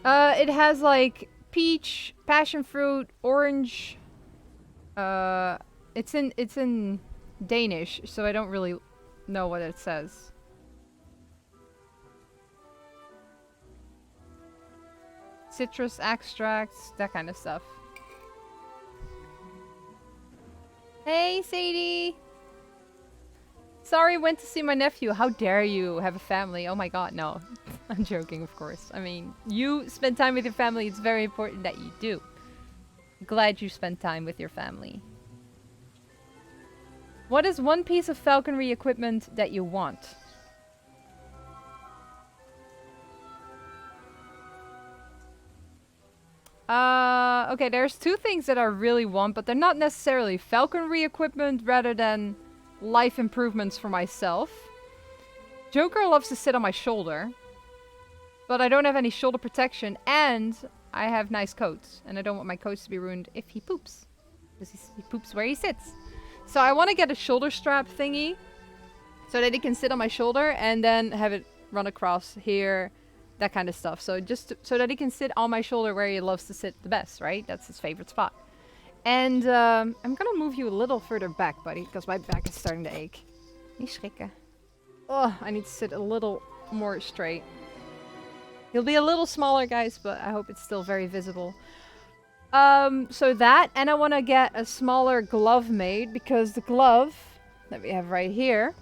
It has like peach, passion fruit, orange. It's in Danish, so I don't really know what it says. citrus extracts, that kind of stuff. Hey, Sadie! Sorry, went to see my nephew. How dare you have a family? Oh my god, no. I'm joking, of course. I mean, you spend time with your family. It's very important that you do. Glad you spend time with your family. What is one piece of falconry equipment that you want? Okay, there's two things that I really want, but they're not necessarily falconry equipment rather than life improvements for myself. Joker loves to sit on my shoulder, but I don't have any shoulder protection, and I have nice coats, and I don't want my coats to be ruined if he poops. Because he poops where he sits. So I want to get a shoulder strap thingy, so that he can sit on my shoulder, and then have it run across here, that kind of stuff. So just so that he can sit on my shoulder where he loves to sit the best, right? That's his favorite spot. And I'm gonna move you a little further back, buddy, because my back is starting to ache. Niet schrikken. Oh, I need to sit a little more straight. He'll be a little smaller, guys, but I hope it's still very visible. So that, and I want to get a smaller glove made, because the glove that we have right here,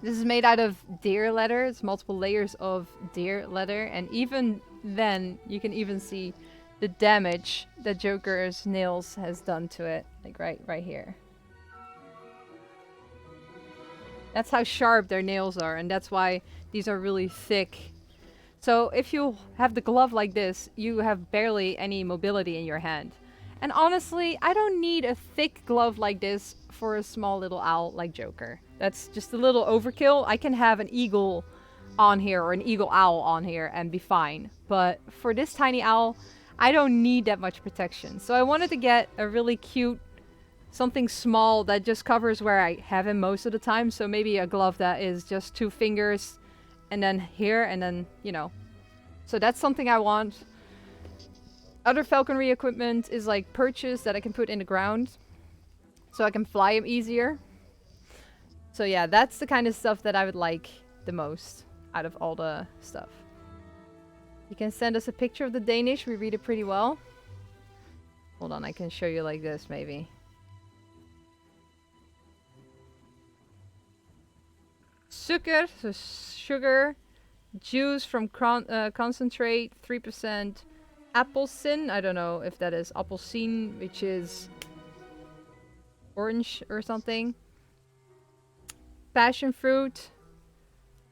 this is made out of deer leather. It's multiple layers of deer leather, and even then, you can even see the damage that Joker's nails has done to it, like right here. That's how sharp their nails are, and that's why these are really thick. So if you have the glove like this, you have barely any mobility in your hand. And honestly, I don't need a thick glove like this for a small little owl like Joker. That's just a little overkill. I can have an eagle on here or an eagle owl on here and be fine. But for this tiny owl, I don't need that much protection. So I wanted to get a really cute, something small that just covers where I have him most of the time. So maybe a glove that is just 2 fingers and then here and then, you know. So that's something I want. Other falconry equipment is like perches that I can put in the ground so I can fly him easier. So yeah, that's the kind of stuff that I would like the most out of all the stuff. You can send us a picture of the Danish. We read it pretty well. Hold on, I can show you like this maybe. Sugar, so sugar, juice from concentrate, 3%. Appelsin, I don't know if that is appelsin, which is orange or something. Passion fruit,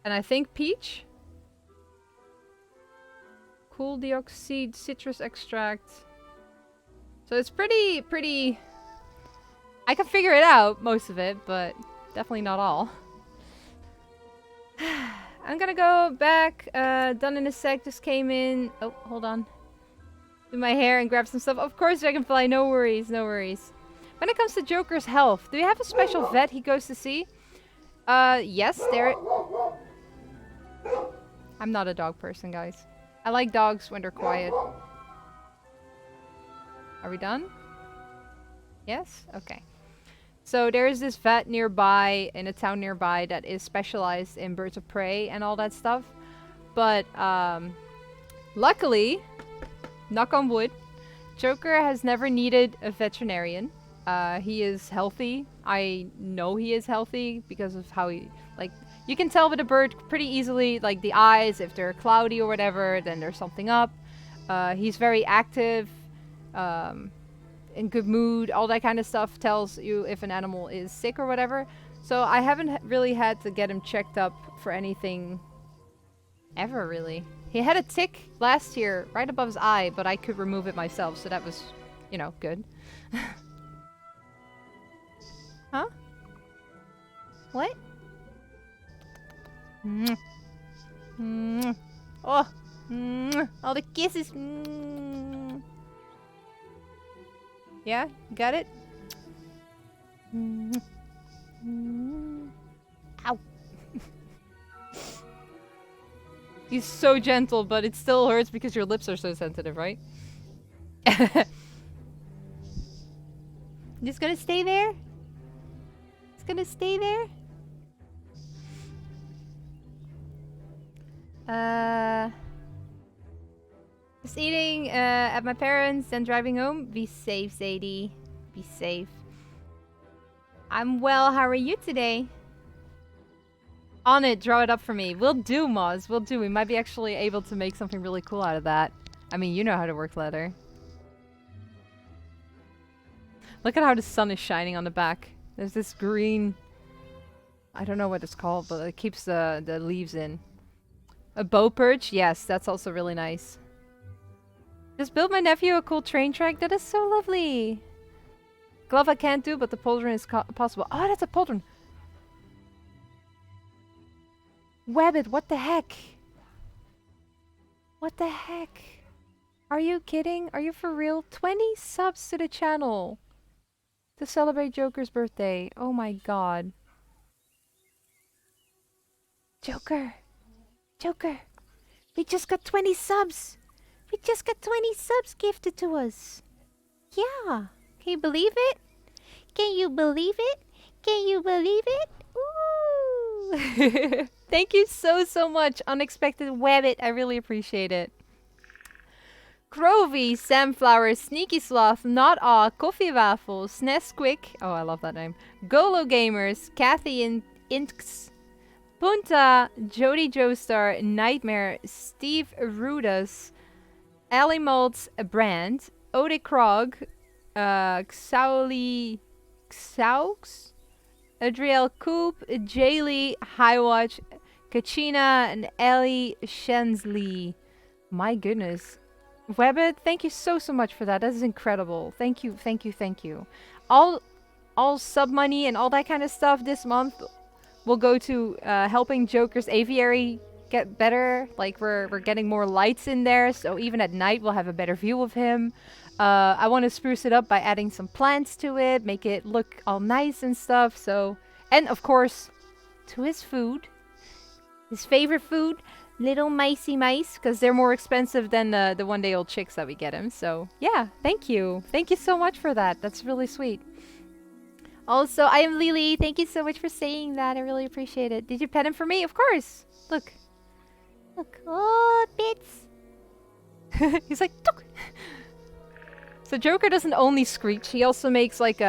and I think peach. Cool dioxide, citrus extract. So it's pretty... I can figure it out, most of it, but definitely not all. I'm gonna go back, done in a sec, just came in. Oh, hold on. Do my hair and grab some stuff. Of course, Dragonfly, no worries, no worries. When it comes to Joker's health, do you have a special vet he goes to see? Yes, there... I'm not a dog person, guys. I like dogs when they're quiet. Are we done? Yes? Okay. So there is this vet nearby, in a town nearby, that is specialized in birds of prey and all that stuff. But, luckily, knock on wood, Joker has never needed a veterinarian. He is healthy. I know he is healthy because of how he, like, you can tell with a bird pretty easily, like the eyes, if they're cloudy or whatever, then there's something up. He's very active, in good mood, all that kind of stuff tells you if an animal is sick or whatever. So I haven't really had to get him checked up for anything ever, really. He had a tick last year right above his eye, but I could remove it myself, so that was, you know, good. Huh? What? Oh, all the kisses. Yeah, you got it? Ow. He's so gentle, but it still hurts because your lips are so sensitive, right? Just gonna stay there? It's gonna stay there? Just eating at my parents, then driving home. Be safe, Zadie. Be safe. I'm well. How are you today? On it. Draw it up for me. We'll do, Moz. We'll do. We might be actually able to make something really cool out of that. I mean, you know how to work leather. Look at how the sun is shining on the back. There's this green... I don't know what it's called, but it keeps the leaves in. A bow perch? Yes, that's also really nice. Just build my nephew a cool train track? That is so lovely! Glove I can't do, but the pauldron is possible. Oh, that's a pauldron! Wabbit, what the heck? What the heck? Are you kidding? Are you for real? 20 subs to the channel! To celebrate Joker's birthday. Oh my god. Joker! Joker! We just got 20 subs! We just got 20 subs gifted to us! Yeah! Can you believe it? Can you believe it? Can you believe it? Ooh! Thank you so much, Unexpected Wabbit. I really appreciate it. Grovy, Samflower, Sneaky Sloth, Not Aw, Coffee Waffles, Nesquik. Oh, I love that name. Golo Gamers, Kathy Inks, Punta, Jody Joestar, Nightmare, Steve Rudas, Ali Maltz, Brand, Ode Krog, Xauli Xaux, Adriel Coop, Jaylee, Highwatch, Kachina, and Ellie Shensley. My goodness. Webbit, thank you so much for that. That is incredible. Thank you, thank you, thank you. All sub money and all that kind of stuff this month will go to helping Joker's aviary get better. Like we're getting more lights in there, so even at night we'll have a better view of him. I want to spruce it up by adding some plants to it, make it look all nice and stuff. So, and of course, to his food, his favorite food. Little micey mice, because they're more expensive than the one-day-old chicks that we get him. So, yeah, thank you. Thank you so much for that. That's really sweet. Also, I am Lily. Thank you so much for saying that. I really appreciate it. Did you pet him for me? Of course. Look. Look. Oh, bits. He's like, tuk. So Joker doesn't only screech. He also makes like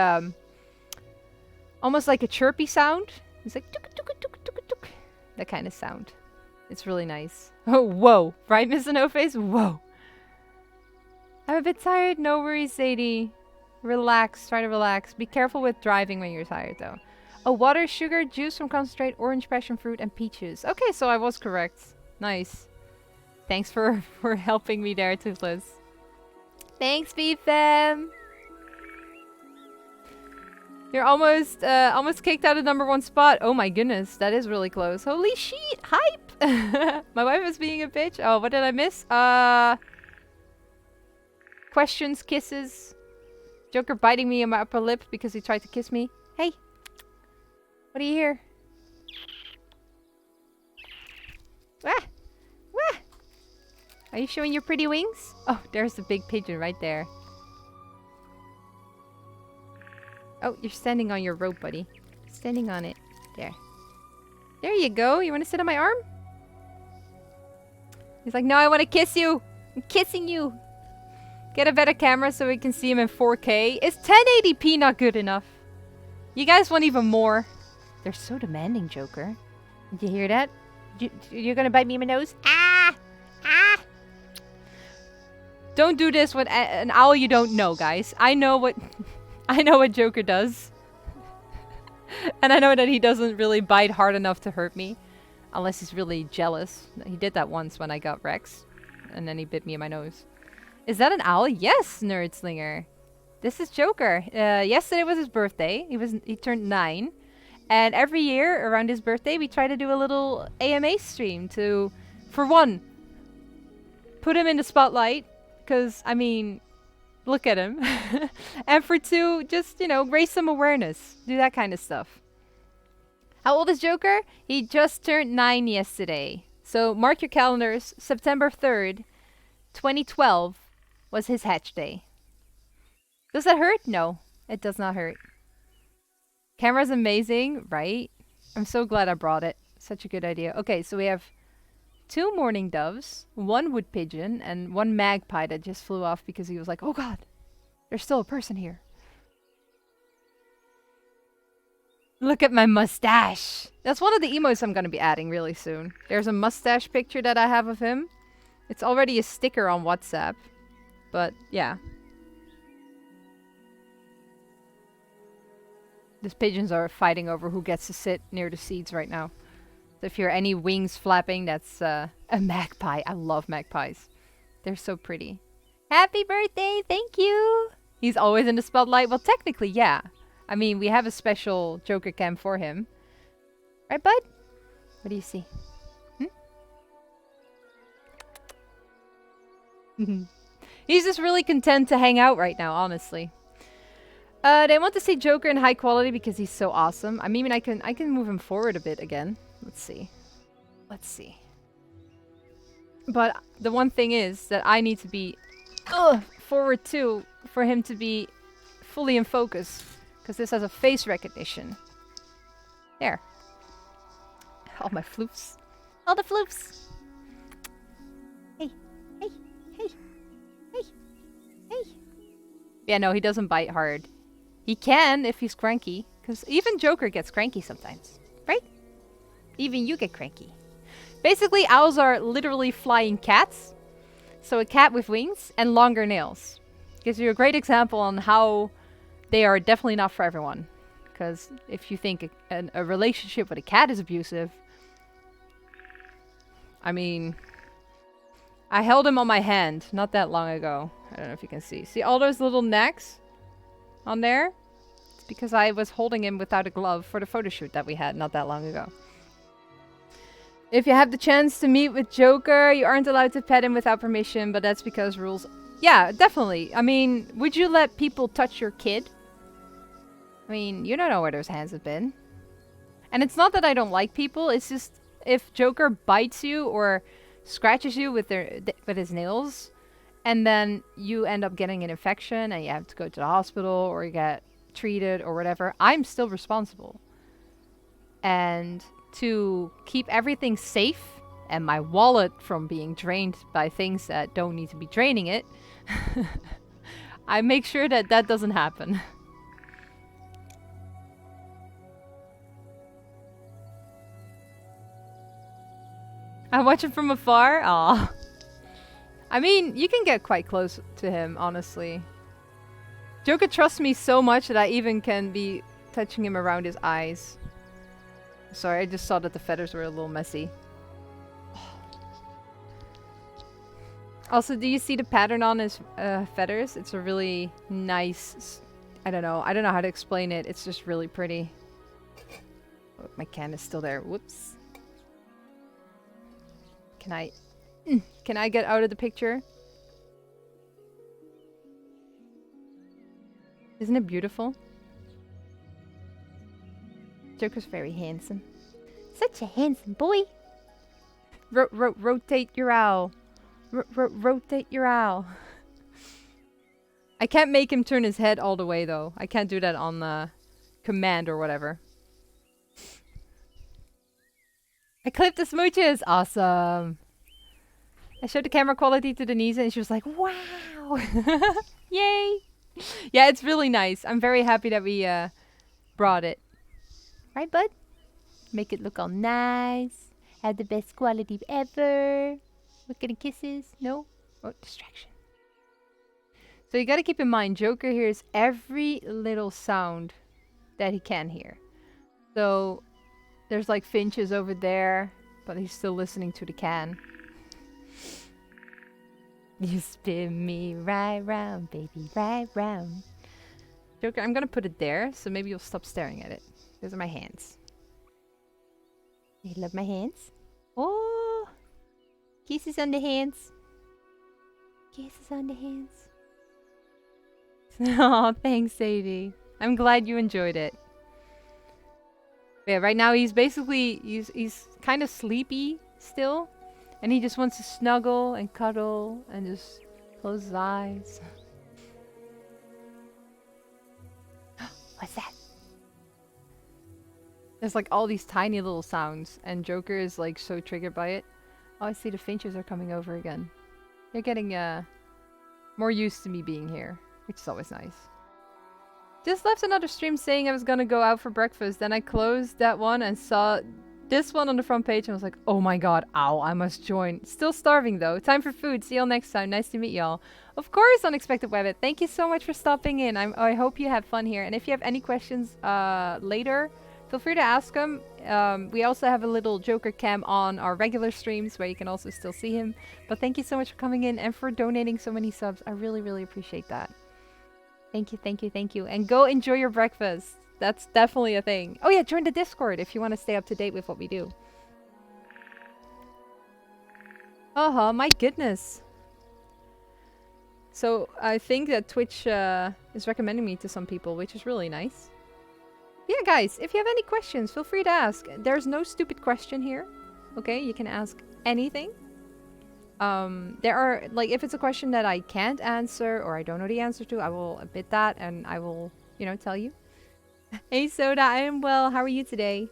almost like a chirpy sound. He's like, tuk, tuk, tuk, tuk, tuk. That kind of sound. It's really nice. Oh, whoa. Right, Miss No Face? Whoa. I'm a bit tired. No worries, Sadie. Relax. Try to relax. Be careful with driving when you're tired, though. Oh, water, sugar, juice from concentrate, orange passion fruit, and peaches. Okay, so I was correct. Nice. Thanks for helping me there, Toothless. Thanks, BFM. You're almost kicked out of #1 spot. Oh my goodness, that is really close. Holy shit, hype! My wife is being a bitch. Oh, what did I miss? Questions, kisses. Joker biting me on my upper lip because he tried to kiss me. Hey, what do you hear? Wah! Wah! Are you showing your pretty wings? Oh, there's the big pigeon right there. Oh, you're standing on your rope, buddy. Standing on it. There. There you go. You want to sit on my arm? He's like, no, I want to kiss you. I'm kissing you. Get a better camera so we can see him in 4K. Is 1080p not good enough? You guys want even more? They're so demanding, Joker. Did you hear that? You're going to bite me in my nose? Ah! Ah! Don't do this with an owl you don't know, guys. I know what Joker does. And I know that he doesn't really bite hard enough to hurt me. Unless he's really jealous. He did that once when I got Rex. And then he bit me in my nose. Is that an owl? Yes, Nerdslinger. This is Joker. Yesterday was his birthday. He turned 9. And every year around his birthday we try to do a little AMA stream to, for one, put him in the spotlight. Because, I mean, look at him. And for two, just, you know, raise some awareness. Do that kind of stuff. How old is Joker? He just turned 9 yesterday. So mark your calendars. September 3rd, 2012 was his hatch day. Does that hurt? No, it does not hurt. Camera's amazing, right? I'm so glad I brought it. Such a good idea. Okay, so we have 2 mourning doves, 1 wood pigeon, and 1 magpie that just flew off because he was like, oh god, there's still a person here. Look at my mustache. That's one of the emotes I'm going to be adding really soon. There's a mustache picture that I have of him. It's already a sticker on WhatsApp. But yeah. These pigeons are fighting over who gets to sit near the seats right now. So if you hear any wings flapping, that's a magpie. I love magpies. They're so pretty. Happy birthday! Thank you! He's always in the spotlight. Well, technically, yeah. I mean, we have a special Joker cam for him. Right, bud? What do you see? Hmm? He's just really content to hang out right now, honestly. They want to see Joker in high quality because he's so awesome. I mean, I can move him forward a bit again. Let's see. Let's see. But the one thing is that I need to be forward too for him to be fully in focus. Because this has a face recognition. There. All my floofs. All the floofs. Hey. Hey. Hey. Hey. Hey. Yeah, no, he doesn't bite hard. He can if he's cranky. Because even Joker gets cranky sometimes. Right? Even you get cranky. Basically, owls are literally flying cats. So a cat with wings and longer nails. Gives you a great example on how they are definitely not for everyone. Because if you think a relationship with a cat is abusive... I mean... I held him on my hand not that long ago. I don't know if you can see. See all those little necks on there? It's because I was holding him without a glove for the photo shoot that we had not that long ago. If you have the chance to meet with Joker, you aren't allowed to pet him without permission, but that's because rules... Yeah, definitely. I mean, would you let people touch your kid? I mean, you don't know where those hands have been. And it's not that I don't like people, it's just if Joker bites you or scratches you with his nails, and then you end up getting an infection and you have to go to the hospital or you get treated or whatever, I'm still responsible. And to keep everything safe and my wallet from being drained by things that don't need to be draining it, I make sure that that doesn't happen. I watch him from afar? Aw. I mean, you can get quite close to him, honestly. Joker trusts me so much that I even can be touching him around his eyes. Sorry, I just saw that the feathers were a little messy. Also, do you see the pattern on his feathers? It's a really nice... I don't know how to explain it. It's just really pretty. Oh, my can is still there. Whoops. Can I get out of the picture? Isn't it beautiful? Joker's very handsome. Such a handsome boy. Rotate your owl. Rotate your owl. I can't make him turn his head all the way though. I can't do that on the command or whatever. I clipped the smooches! Awesome! I showed the camera quality to Denise and she was like, wow! Yay! Yeah, it's really nice. I'm very happy that we brought it. Right, bud? Make it look all nice. Have the best quality ever. Look getting kisses. No? Oh, distraction. So you gotta keep in mind, Joker hears every little sound that he can hear. So there's like finches over there, but he's still listening to the can. You spin me right round, baby, right round. Joker, I'm gonna put it there, so maybe you'll stop staring at it. Those are my hands. You love my hands? Oh! Kisses on the hands. Kisses on the hands. Oh, thanks, Sadie. I'm glad you enjoyed it. Yeah, right now he's basically, he's kind of sleepy still. And he just wants to snuggle and cuddle and just close his eyes. What's that? There's like all these tiny little sounds and Joker is like so triggered by it. Oh, I see the finches are coming over again. They're getting more used to me being here, which is always nice. Just left another stream saying I was gonna go out for breakfast. Then I closed that one and saw this one on the front page and was like, oh my god, ow, I must join. Still starving though. Time for food. See y'all next time. Nice to meet y'all. Of course, Unexpected Webbit. Thank you so much for stopping in. I hope you have fun here. And if you have any questions later, feel free to ask them. We also have a little Joker cam on our regular streams where you can also still see him. But thank you so much for coming in and for donating so many subs. I really, really appreciate that. Thank you, thank you, thank you. And go enjoy your breakfast. That's definitely a thing. Oh yeah, join the Discord if you want to stay up to date with what we do. My goodness. So I think that Twitch is recommending me to some people, which is really nice. Yeah, guys, if you have any questions, feel free to ask. There's no stupid question here. Okay, you can ask anything. There are, like, if it's a question that I can't answer or I don't know the answer to, I will admit that and I will, you know, tell you. Hey Soda, I am well. How are you today?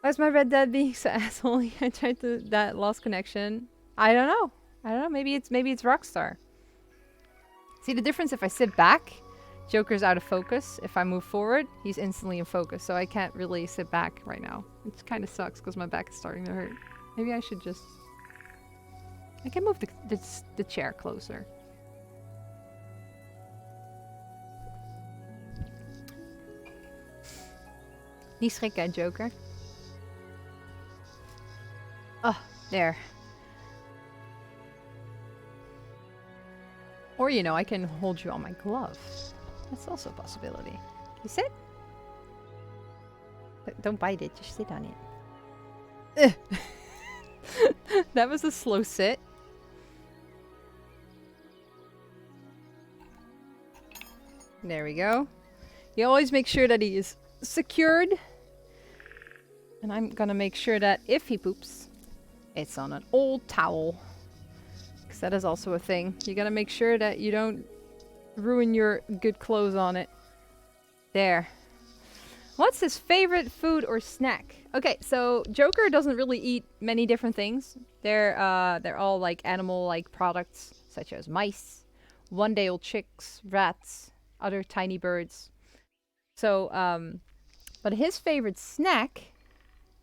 Why's my Red Dead being so asshole? I tried to that lost connection. I don't know. I don't know. Maybe it's Rockstar. See the difference if I sit back, Joker's out of focus. If I move forward, he's instantly in focus. So I can't really sit back right now. Which kind of sucks because my back is starting to hurt. Maybe I should just... I can move the chair closer. Niet schrikken, Joker. Oh, there. Or, you know, I can hold you on my glove. That's also a possibility. Can you sit? Don't bite it, just sit on it. That was a slow sit. There we go. You always make sure that he is secured. And I'm gonna make sure that if he poops, it's on an old towel. Because that is also a thing. You gotta make sure that you don't ruin your good clothes on it. There. What's his favorite food or snack? Okay, so Joker doesn't really eat many different things. They're all like animal-like products, such as mice, one-day-old chicks, rats, other tiny birds. So, but his favorite snack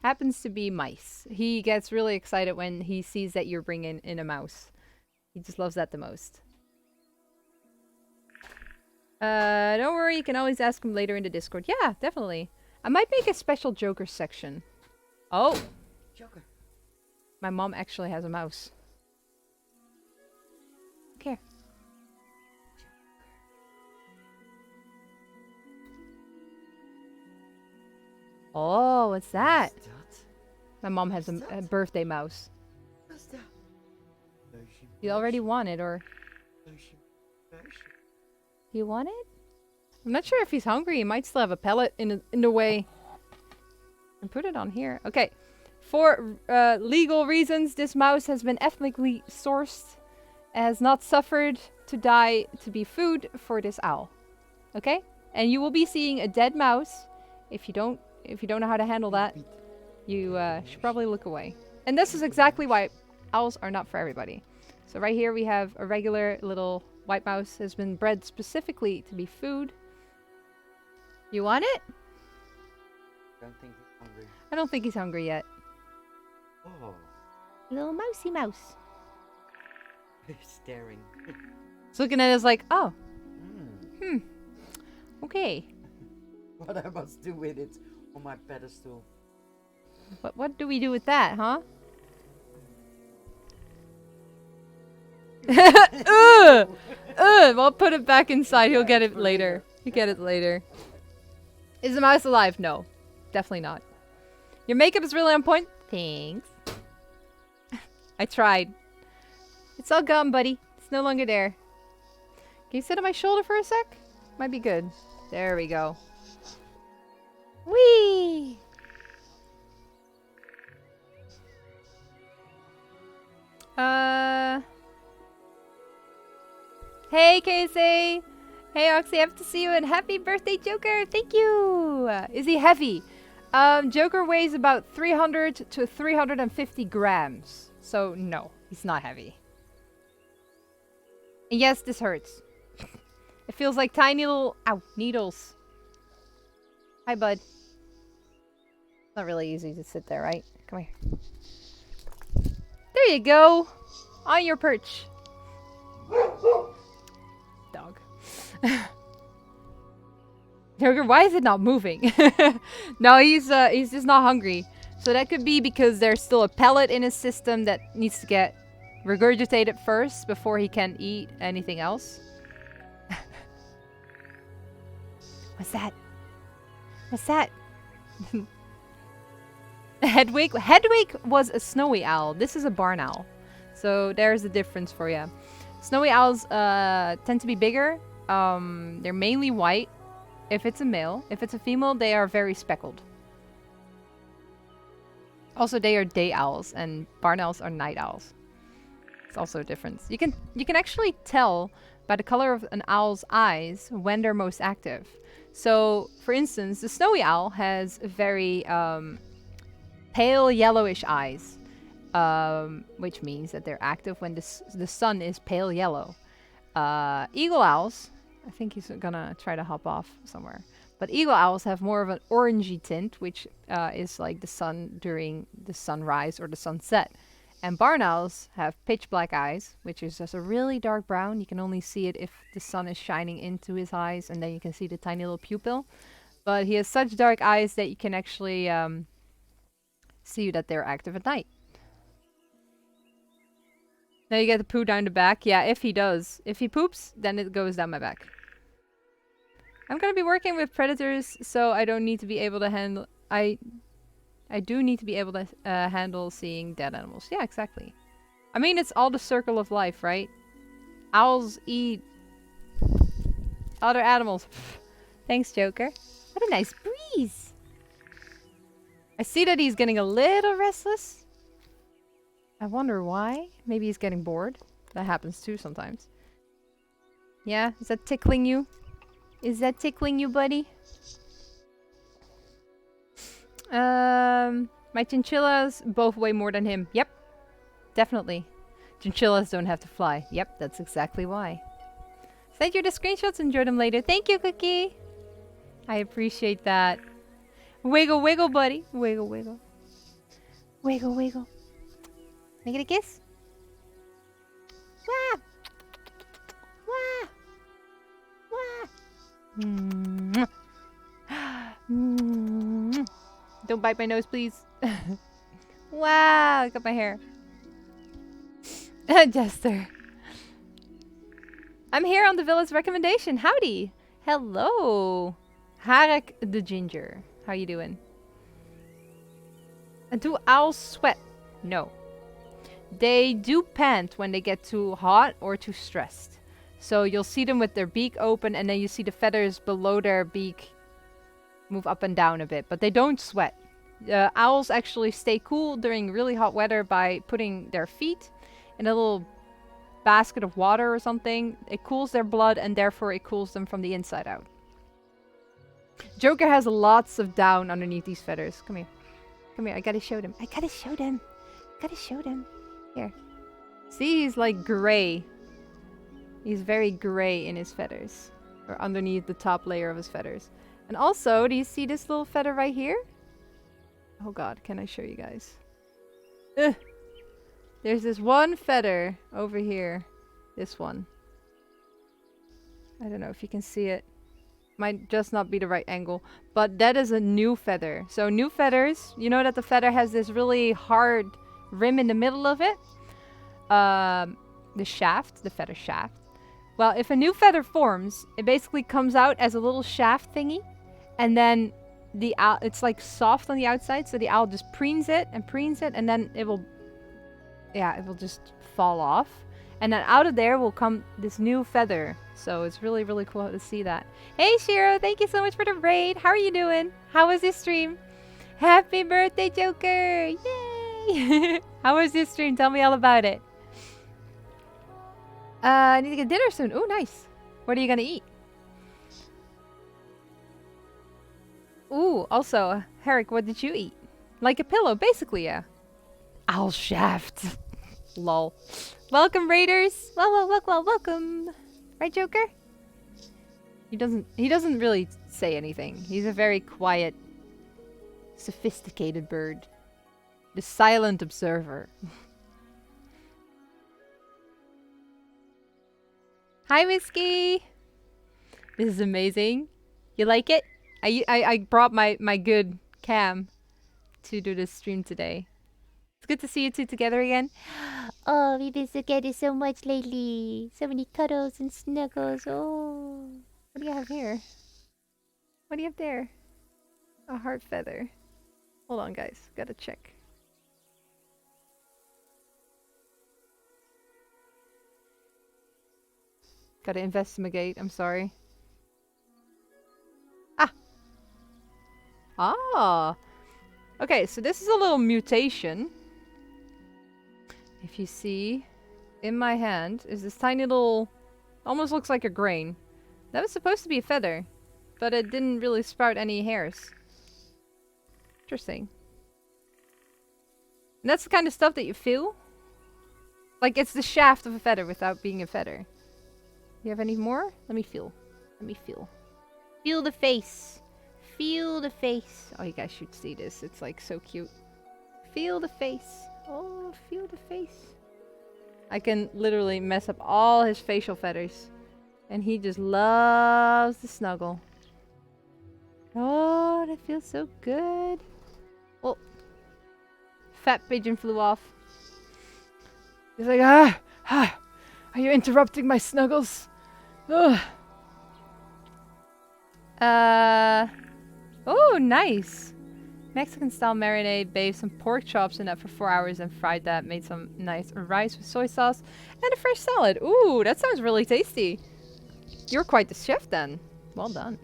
happens to be mice. He gets really excited when he sees that you're bringing in a mouse. He just loves that the most. Don't worry, you can always ask him later in the Discord. Yeah, definitely. I might make a special Joker section. Oh! Joker. My mom actually has a mouse. Look here. Oh, what's that? What's that? My mom has a birthday mouse. What's that? You already want it, or... Do you want it? I'm not sure if he's hungry. He might still have a pellet in the way. And put it on here. Okay. For legal reasons, this mouse has been ethnically sourced. Has not suffered to die to be food for this owl. Okay? And you will be seeing a dead mouse. If you don't know how to handle that, you should probably look away. And this is exactly why owls are not for everybody. So right here we have a regular little white mouse. Has been bred specifically to be food. You want it? Don't think he's hungry. I don't think he's hungry yet. Oh. Little mousy mouse. He's staring. He's looking at us like, oh. Okay. What I must do with it on my pedestal. What do we do with that, huh? Well, put it back inside. He'll get it later. You get it later. Is the mouse alive? No. Definitely not. Your makeup is really on point. Thanks. I tried. It's all gone, buddy. It's no longer there. Can you sit on my shoulder for a sec? Might be good. There we go. Whee! Hey, Casey! Hey, Oxy, I have to see you, and happy birthday, Joker! Thank you! Is he heavy? Joker weighs about 300 to 350 grams. So no, he's not heavy. And yes, this hurts. It feels like tiny little needles. Hi, bud. Not really easy to sit there, right? Come here. There you go. On your perch. Dog. Joker, why is it not moving? No, he's just not hungry. So that could be because there's still a pellet in his system that needs to get regurgitated first before he can eat anything else. What's that? What's that? Hedwig? Hedwig was a snowy owl. This is a barn owl. So there's the difference for you. Snowy owls tend to be bigger. They're mainly white if it's a male. If it's a female, they are very speckled. Also, they are day owls, and barn owls are night owls. It's also a difference. You can actually tell by the color of an owl's eyes when they're most active. So, for instance, the snowy owl has very pale yellowish eyes, which means that they're active when the sun is pale yellow. Eagle owls, I think he's gonna try to hop off somewhere. But eagle owls have more of an orangey tint, which is like the sun during the sunrise or the sunset. And barn owls have pitch black eyes, which is just a really dark brown. You can only see it if the sun is shining into his eyes, and then you can see the tiny little pupil. But he has such dark eyes that you can actually see that they're active at night. Now you get the poo down the back. Yeah, if he does. If he poops, then it goes down my back. I'm gonna be working with predators, so I don't need to be able to handle... I do need to be able to handle seeing dead animals. Yeah, exactly. I mean, it's all the circle of life, right? Owls eat other animals. Thanks, Joker. What a nice breeze. I see that he's getting a little restless. I wonder why. Maybe he's getting bored. That happens too sometimes. Yeah, is that tickling you? Is that tickling you, buddy? My chinchillas both weigh more than him. Yep. Definitely. Chinchillas don't have to fly. Yep, that's exactly why. Send you the screenshots, enjoy them later. Thank you, Cookie. I appreciate that. Wiggle, wiggle, buddy. Wiggle, wiggle. Wiggle, wiggle. Make it a kiss. Wah! Wah! Wah! Mm-hmm. Mm-hmm. Don't bite my nose, please. Wow, I got my hair. Jester. I'm here on the village recommendation. Howdy. Hello. Harek the Ginger. How you doing? Do owls sweat? No. They do pant when they get too hot or too stressed. So you'll see them with their beak open, and then you see the feathers below their beak move up and down a bit, but they don't sweat. Owls actually stay cool during really hot weather by putting their feet in a little basket of water or something. It cools their blood, and therefore it cools them from the inside out. Joker has lots of down underneath these feathers. Come here. Come here, I gotta show them. I gotta show them. Gotta show them. Here. See, he's like gray. He's very gray in his feathers. Or underneath the top layer of his feathers. And also, do you see this little feather right here? Oh god, can I show you guys? Ugh. There's this one feather over here. This one. I don't know if you can see it. Might just not be the right angle. But that is a new feather. So new feathers, you know that the feather has this really hard rim in the middle of it? The shaft, the feather shaft. Well, if a new feather forms, it basically comes out as a little shaft thingy. And then the owl, it's like soft on the outside, so the owl just preens it, and then it will, yeah, it will just fall off. And then out of there will come this new feather. So it's really, really cool to see that. Hey, Shiro, thank you so much for the raid. How are you doing? How was your stream? Happy birthday, Joker! Yay! How was your stream? Tell me all about it. I need to get dinner soon. Oh, nice. What are you gonna eat? Ooh, also, Herrick, what did you eat? Like a pillow, basically, yeah. Owl shaft. Lol. Welcome, Raiders. Welcome. Right, Joker? He doesn't really say anything. He's a very quiet, sophisticated bird. The silent observer. Hi, Whiskey. This is amazing. You like it? I brought my good cam to do this stream today. It's good to see you two together again. Oh, we've been together so much lately. So many cuddles and snuggles. Oh. What do you have here? What do you have there? A heart feather. Hold on, guys. Gotta check. Gotta investigate. I'm sorry. Ah! Ah! Okay, so this is a little mutation. If you see, in my hand is this tiny little... Almost looks like a grain. That was supposed to be a feather, but it didn't really sprout any hairs. Interesting. And that's the kind of stuff that you feel. Like, it's the shaft of a feather without being a feather. You have any more? Let me feel. Let me feel. Feel the face. Feel the face. Oh, you guys should see this. It's like so cute. Feel the face. Oh, feel the face. I can literally mess up all his facial feathers. And he just loves to snuggle. Oh, that feels so good. Oh. Fat pigeon flew off. He's like, ah, are you interrupting my snuggles? Ugh. Oh, nice. Mexican style marinade, bathed some pork chops in that for 4 hours and fried that. Made some nice rice with soy sauce and a fresh salad. Ooh, that sounds really tasty. You're quite the chef then. Well done.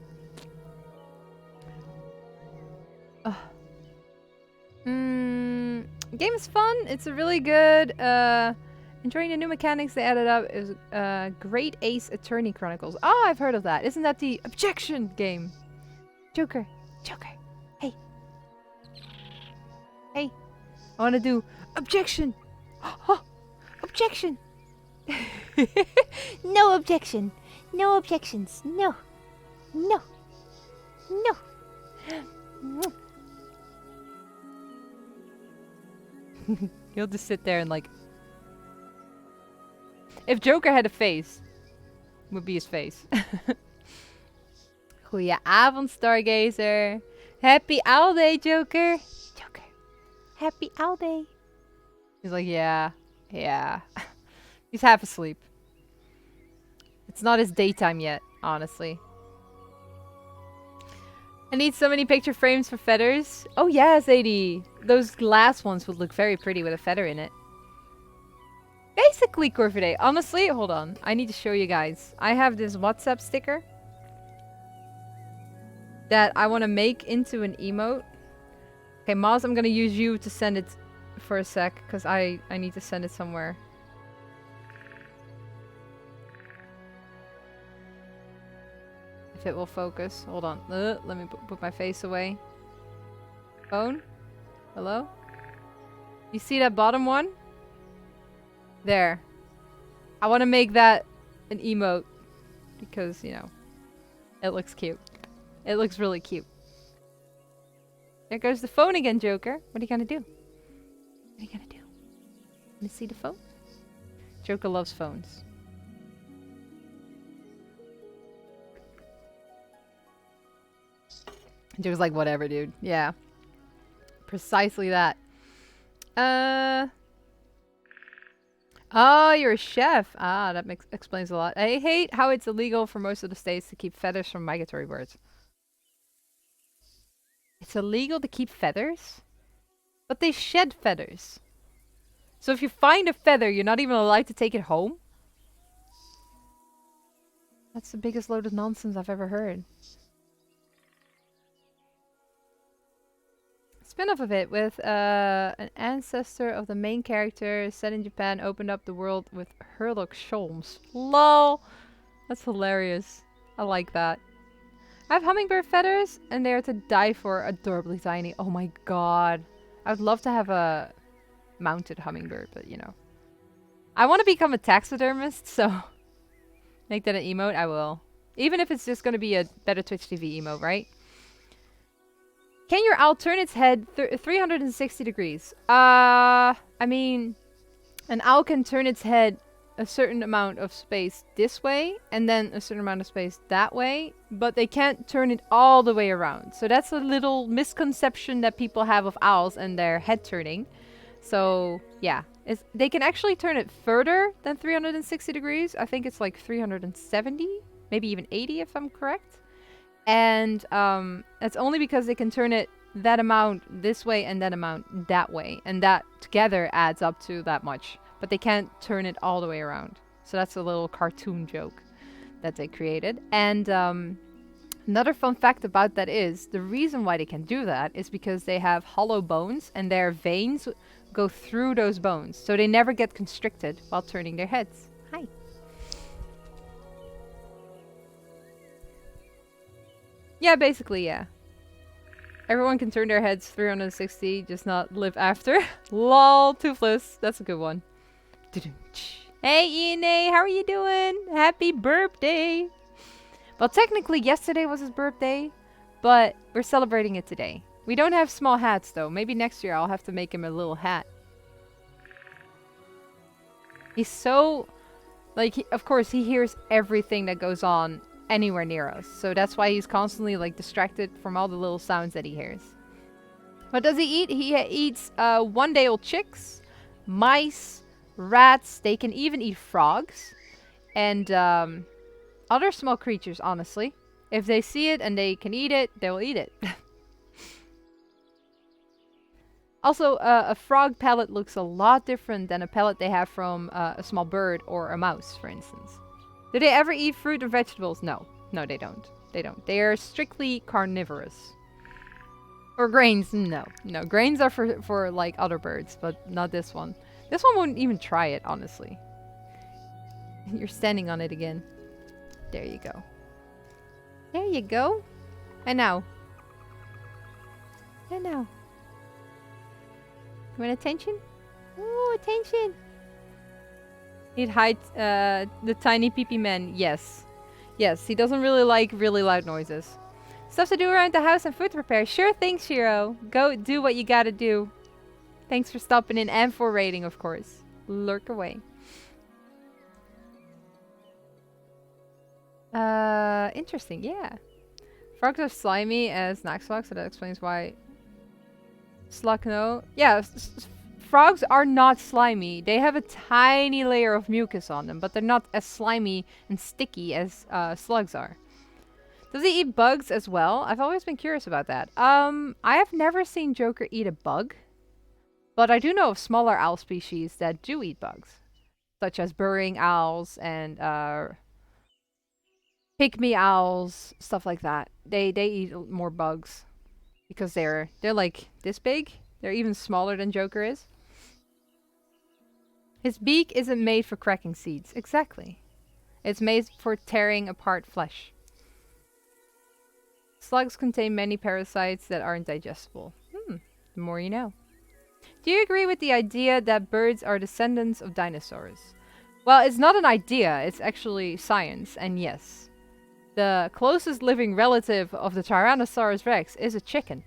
Game is fun. It's a really good, enjoying the new mechanics they added up. Is Great Ace Attorney Chronicles. Oh, I've heard of that. Isn't that the objection game? Joker. Hey. Hey. I want to do objection. Oh, objection. No objection. No objections. No. No. No. He'll just sit there and like... If Joker had a face, would be his face. Goedenavond, Stargazer. Happy Owl Day, Joker. Joker. Happy Owl Day. He's like, yeah. He's half asleep. It's not his daytime yet, honestly. I need so many picture frames for feathers. Oh yes, 80. Those glass ones would look very pretty with a feather in it. Basically, Corvidae. Honestly, hold on. I need to show you guys. I have this WhatsApp sticker that I want to make into an emote. Okay, Maz, I'm going to use you to send it for a sec, because I need to send it somewhere. If it will focus. Hold on. Let me put my face away. Phone? Hello? You see that bottom one? There. I want to make that an emote. Because, you know, it looks cute. It looks really cute. There goes the phone again, Joker. What are you gonna do? What are you gonna do? Wanna see the phone? Joker loves phones. Joker's like, whatever, dude. Yeah. Precisely that. Oh, you're a chef. Ah, that explains a lot. I hate how it's illegal for most of the states to keep feathers from migratory birds. It's illegal to keep feathers? But they shed feathers. So if you find a feather, you're not even allowed to take it home? That's the biggest load of nonsense I've ever heard. Spin-off of it with an ancestor of the main character set in Japan opened up the world with Herlock Sholmes. LOL! That's hilarious. I like that. I have hummingbird feathers, and they are to die for, adorably tiny. Oh my god. I would love to have a mounted hummingbird, but you know. I want to become a taxidermist, so make that an emote, I will. Even if it's just going to be a better Twitch TV emote, right? Can your owl turn its head 360 degrees? I mean, an owl can turn its head a certain amount of space this way, and then a certain amount of space that way, but they can't turn it all the way around. So that's a little misconception that people have of owls and their head turning. So, yeah. They can actually turn it further than 360 degrees. I think it's like 370, maybe even 80 if I'm correct. And that's only because they can turn it that amount this way and that amount that way. And that together adds up to that much. But they can't turn it all the way around. So that's a little cartoon joke that they created. And another fun fact about that is the reason why they can do that is because they have hollow bones and their veins go through those bones. So they never get constricted while turning their heads. Hi. Yeah, basically, yeah. Everyone can turn their heads 360, just not live after. Lol, Toothless. That's a good one. Hey, Ian, how are you doing? Happy birthday. Well, technically, yesterday was his birthday, but we're celebrating it today. We don't have small hats, though. Maybe next year I'll have to make him a little hat. He's so... Like, of course, he hears everything that goes on anywhere near us. So that's why he's constantly like distracted from all the little sounds that he hears. What does he eat? He eats one-day-old chicks, mice, rats. They can even eat frogs and other small creatures, honestly. If they see it and they can eat it, they will eat it. Also, a frog pellet looks a lot different than a pellet they have from a small bird or a mouse, for instance. Do they ever eat fruit or vegetables? No. No, they don't. They don't. They are strictly carnivorous. Or grains? No. No, grains are for like other birds, but not this one. This one wouldn't even try it, honestly. You're standing on it again. There you go. There you go. And now. And now. You want attention? Ooh, attention. He'd hide the tiny peepee man. Yes. Yes, he doesn't really like really loud noises. Stuff to do around the house and food to prepare. Sure thing, Shiro. Go do what you gotta do. Thanks for stopping in and for raiding, of course. Lurk away. Interesting, yeah. Frogs are slimy as Naxxlox, so that explains why... Slug, no. Yeah, frogs are not slimy. They have a tiny layer of mucus on them, but they're not as slimy and sticky as slugs are. Does he eat bugs as well? I've always been curious about that. I have never seen Joker eat a bug, but I do know of smaller owl species that do eat bugs, such as burrowing owls and pygmy owls, stuff like that. They eat more bugs because they're like this big. They're even smaller than Joker is. His beak isn't made for cracking seeds. Exactly. It's made for tearing apart flesh. Slugs contain many parasites that aren't digestible. The more you know. Do you agree with the idea that birds are descendants of dinosaurs? Well, it's not an idea. It's actually science. And yes, the closest living relative of the Tyrannosaurus Rex is a chicken.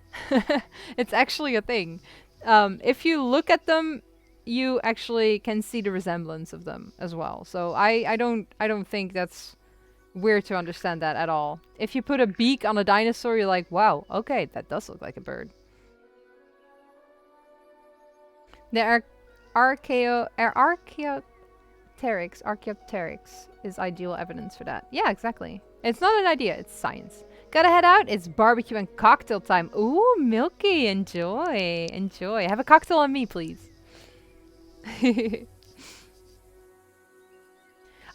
It's actually a thing. If you look at them, you actually can see the resemblance of them as well. So I don't think that's weird to understand that at all. If you put a beak on a dinosaur, you're like, wow, okay, that does look like a bird. The Archaeopteryx is ideal evidence for that. Yeah, exactly. It's not an idea, it's science. Gotta head out, it's barbecue and cocktail time. Ooh, Milky, enjoy, enjoy. Have a cocktail on me, please.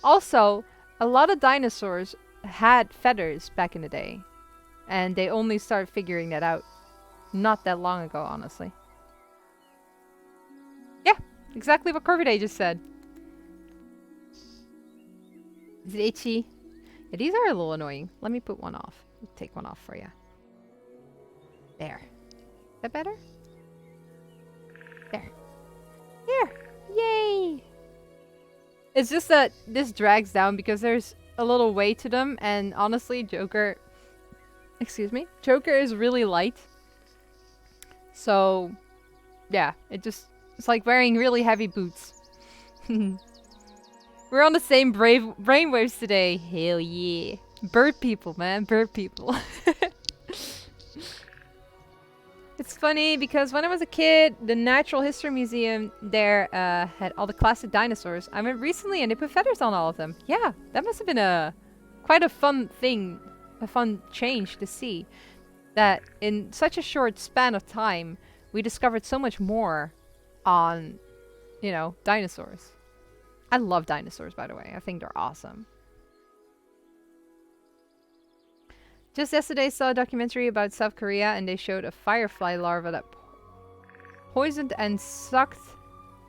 Also, a lot of dinosaurs had feathers back in the day. And they only started figuring that out not that long ago, honestly. Yeah, exactly what Corvidae just said. Is it itchy? Yeah, these are a little annoying. Let me put one off. take one off for you. There. Is that better? There. Here. Yay! It's just that this drags down because there's a little weight to them, and honestly, Joker... Excuse me? Joker is really light. So, yeah, it's like wearing really heavy boots. We're on the same brainwaves today. Hell yeah. Bird people, man. Bird people. It's funny because when I was a kid, the Natural History Museum there had all the classic dinosaurs. I went recently and they put feathers on all of them. Yeah, that must have been quite a fun thing, a fun change to see. That in such a short span of time, we discovered so much more on, you know, dinosaurs. I love dinosaurs, by the way. I think they're awesome. Just yesterday saw a documentary about South Korea and they showed a firefly larva that poisoned and sucked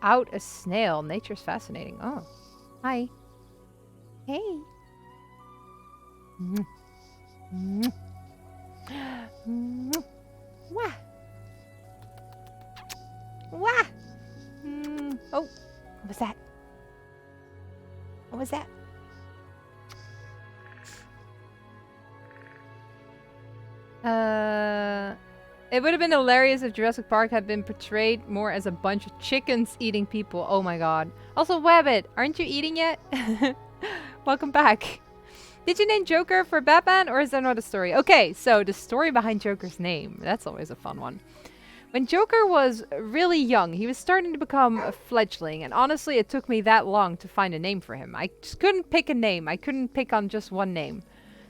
out a snail. Nature's fascinating. Oh. Hi. Hey. Wah. Wah. Oh. What was that? What was that? It would have been hilarious if Jurassic Park had been portrayed more as a bunch of chickens eating people. Oh my god. Also, Wabbit, aren't you eating yet? Welcome back. Did you name Joker for Batman, or is that not a story? Okay, so the story behind Joker's name. That's always a fun one. When Joker was really young, he was starting to become a fledgling, and honestly, it took me that long to find a name for him. I just couldn't pick a name. I couldn't pick on just one name.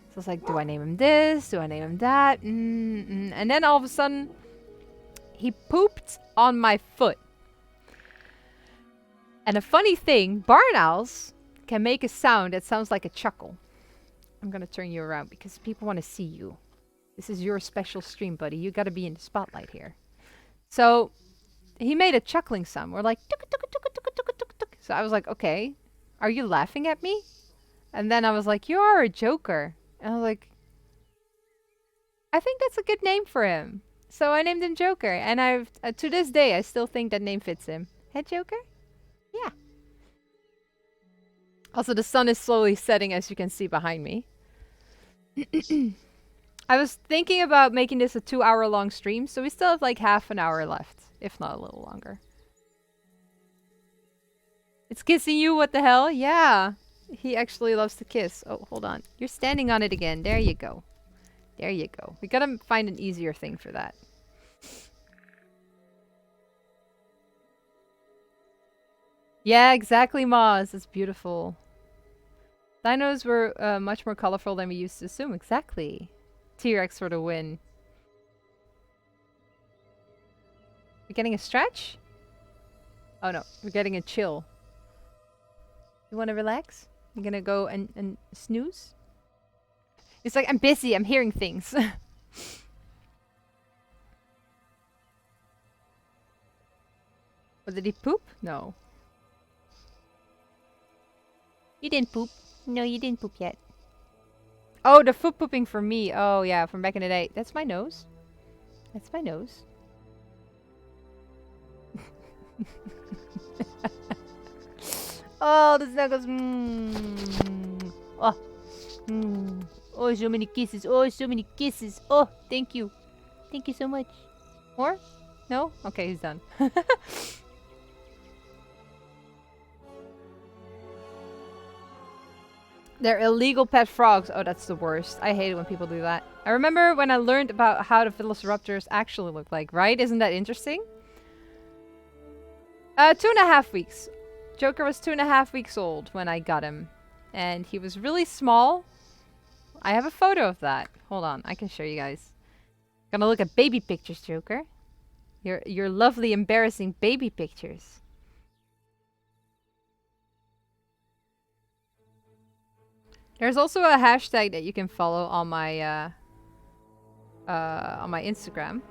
So I was like, do I name him this? Do I name him that? And then all of a sudden, he pooped on my foot. And a funny thing, barn owls can make a sound that sounds like a chuckle. I'm gonna turn you around because people want to see you. This is your special stream, buddy. You gotta be in the spotlight here. So, he made a chuckling sound. We're like, tuk, tuk, tuk, tuk, tuk, tuk, tuk. So I was like, okay, are you laughing at me? And then I was like, you are a Joker. And I was like, I think that's a good name for him. So I named him Joker. And I've to this day, I still think that name fits him. Hey, Joker? Yeah. Also, the sun is slowly setting, as you can see behind me. I was thinking about making this a 2-hour-long stream, so we still have like half an hour left, if not a little longer. It's kissing you, what the hell? Yeah. He actually loves to kiss. Oh, hold on. You're standing on it again. There you go. There you go. We gotta find an easier thing for that. Yeah, exactly, Moz. It's beautiful. Dinos were much more colorful than we used to assume. Exactly. T-Rex for the win. We're getting a stretch? Oh no, we're getting a chill. You wanna relax? You're gonna go and snooze? It's like, I'm busy, I'm hearing things. Or did he poop? No. You didn't poop. No, you didn't poop yet. Oh, the foot pooping for me. Oh, yeah, from back in the day. That's my nose. That's my nose. Oh, the snuggles. Oh. Oh, so many kisses. Oh, so many kisses. Oh, thank you. Thank you so much. More? No? Okay, he's done. They're illegal pet frogs. Oh, that's the worst. I hate it when people do that. I remember when I learned about how the velociraptors actually look like, right? Isn't that interesting? 2.5 weeks. Joker was 2.5 weeks old when I got him. And he was really small. I have a photo of that. Hold on, I can show you guys. Gonna look at baby pictures, Joker. Your lovely, embarrassing baby pictures. There's also a hashtag that you can follow on my Instagram.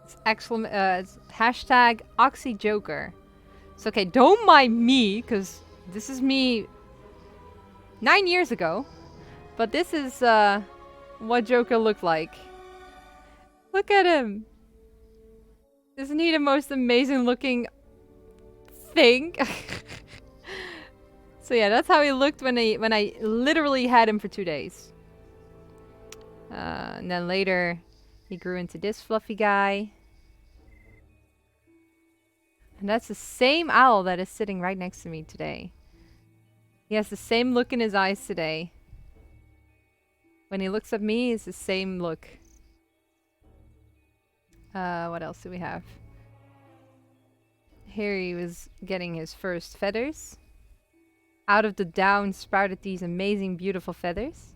It's it's hashtag OxyJoker. So okay, don't mind me, because this is me 9 years ago. But this is what Joker looked like. Look at him. Isn't he the most amazing looking thing? So yeah, that's how he looked when I literally had him for 2 days. And then later, he grew into this fluffy guy. And that's the same owl that is sitting right next to me today. He has the same look in his eyes today. When he looks at me, it's the same look. What else do we have? Here he was getting his first feathers. Out of the down sprouted these amazing, beautiful feathers.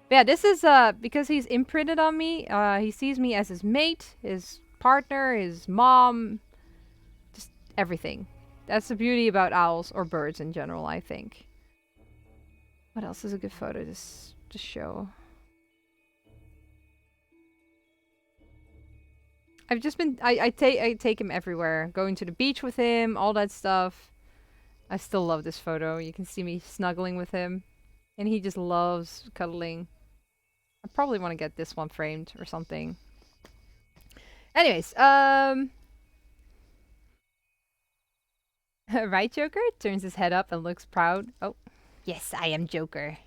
But yeah, this is because he's imprinted on me. He sees me as his mate, his partner, his mom, just everything. That's the beauty about owls or birds in general, I think. What else is a good photo to show? I've just been I take him everywhere, going to the beach with him, all that stuff. I still love this photo. You can see me snuggling with him, and he just loves cuddling. I probably want to get this one framed or something. Anyways, right, Joker turns his head up and looks proud. Oh, yes, I am Joker.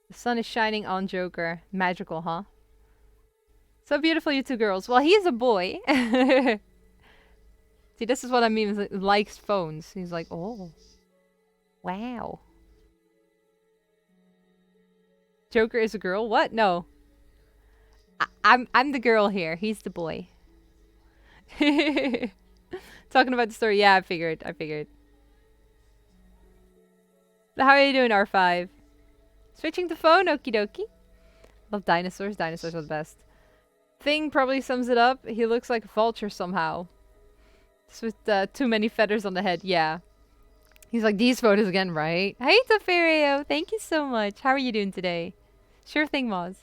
The sun is shining on Joker. Magical, huh? So beautiful, you two girls. Well, he's a boy. See, this is what I mean with likes phones. He's like, oh. Wow. Joker is a girl? What? No. I'm the girl here. He's the boy. Talking about the story. Yeah, I figured. How are you doing, R5? Switching to phone? Okie dokie. Love dinosaurs. Dinosaurs are the best. Thing probably sums it up. He looks like a vulture somehow. Just with too many feathers on the head. Yeah. He's like, these photos again, right? Hey, Toferio. Thank you so much. How are you doing today? Sure thing, Moz.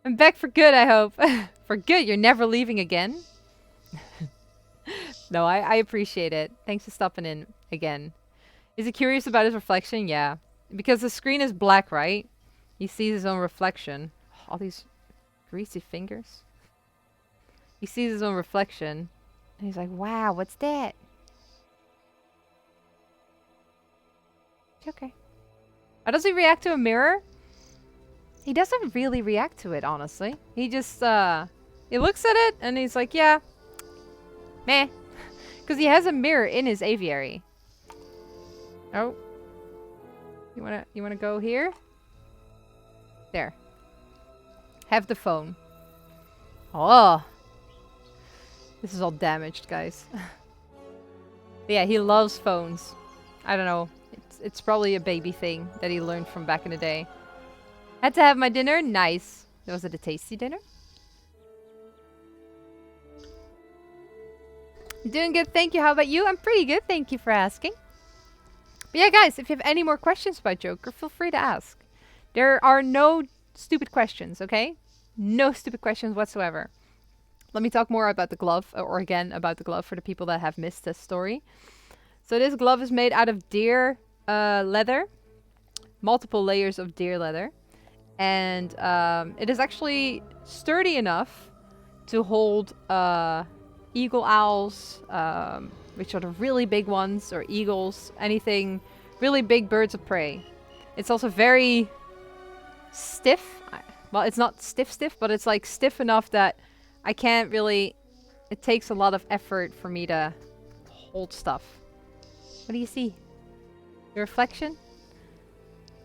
I'm back for good, I hope. For good? You're never leaving again? No, I appreciate it. Thanks for stopping in again. Is he curious about his reflection? Yeah. Because the screen is black, right? He sees his own reflection. All these greasy fingers. He sees his own reflection. And he's like, wow, what's that? Okay. How does he react to a mirror? He doesn't really react to it, honestly. He just, he looks at it and he's like, yeah, meh. Because he has a mirror in his aviary. Oh. You wanna go here? There. Have the phone. Oh. This is all damaged, guys. Yeah, he loves phones. I don't know. It's probably a baby thing that he learned from back in the day. Had to have my dinner. Nice. Was it a tasty dinner? Doing good, thank you. How about you? I'm pretty good, thank you for asking. But yeah, guys, if you have any more questions about Joker, feel free to ask. There are no stupid questions, okay? No stupid questions whatsoever. Let me talk more about the glove, or again, about the glove for the people that have missed this story. So this glove is made out of deer leather. Multiple layers of deer leather. And it is actually sturdy enough to hold eagle owls, which are the really big ones, or eagles, anything, really big birds of prey. It's also very stiff. Well, it's not stiff, but it's like stiff enough that I can't really... It takes a lot of effort for me to hold stuff. What do you see? The reflection?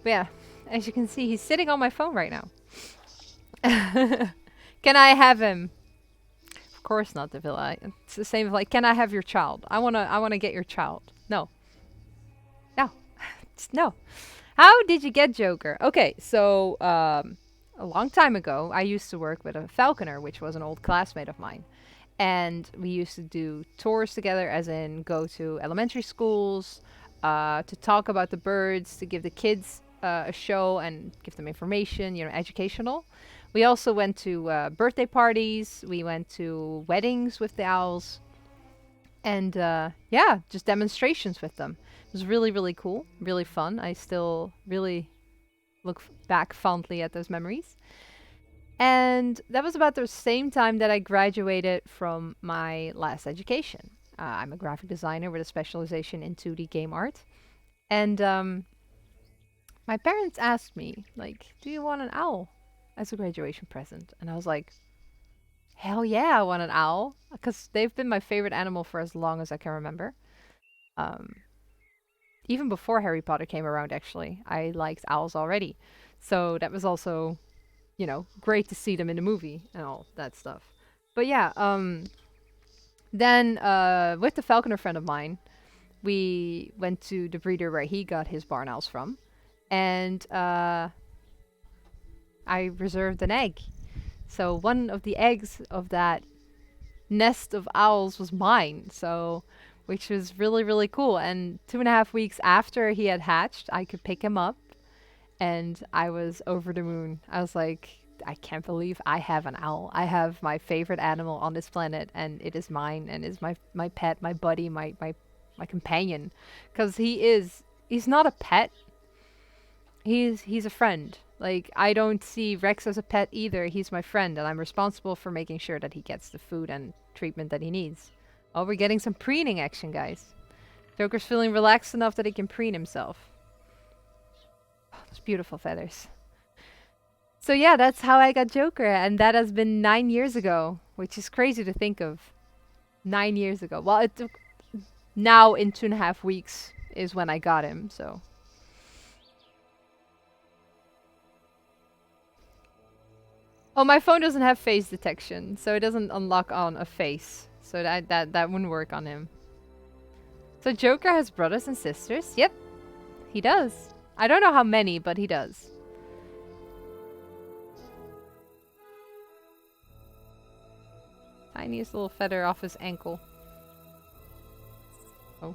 But yeah, as you can see, he's sitting on my phone right now. Can I have him? Of course not, Davila. It's the same as like, can I have your child? I wanna get your child. No. No. No. How did you get Joker? Okay, so a long time ago, I used to work with a falconer, which was an old classmate of mine. And we used to do tours together, as in go to elementary schools, to talk about the birds, to give the kids a show and give them information, you know, educational. We also went to birthday parties. We went to weddings with the owls. And yeah, just demonstrations with them. It was really, really cool, really fun. I still really look back fondly at those memories. And that was about the same time that I graduated from my last education. I'm a graphic designer with a specialization in 2D game art. And my parents asked me, like, do you want an owl as a graduation present? And I was like, hell yeah, I want an owl. Because they've been my favorite animal for as long as I can remember. Even before Harry Potter came around, actually, I liked owls already. So that was also, you know, great to see them in the movie and all that stuff. But yeah, then with the falconer friend of mine, we went to the breeder where he got his barn owls from. And I reserved an egg. So one of the eggs of that nest of owls was mine. So, which was really, really cool. And 2.5 weeks after he had hatched, I could pick him up. And I was over the moon. I was like, I can't believe I have an owl. I have my favorite animal on this planet, and it is mine, and is my pet, my buddy, my companion. Because he's not a pet. He's a friend. Like, I don't see Rex as a pet either. He's my friend, and I'm responsible for making sure that he gets the food and treatment that he needs. Oh, we're getting some preening action, guys. Joker's feeling relaxed enough that he can preen himself. Oh, those beautiful feathers. So yeah, that's how I got Joker, and that has been 9 years ago, which is crazy to think of. 9 years ago. Well, it took... Now, in 2.5 weeks, is when I got him, so... Oh, my phone doesn't have face detection, so it doesn't unlock on a face. So that wouldn't work on him. So Joker has brothers and sisters? Yep, he does. I don't know how many, but he does. Tiniest little feather off his ankle. Oh.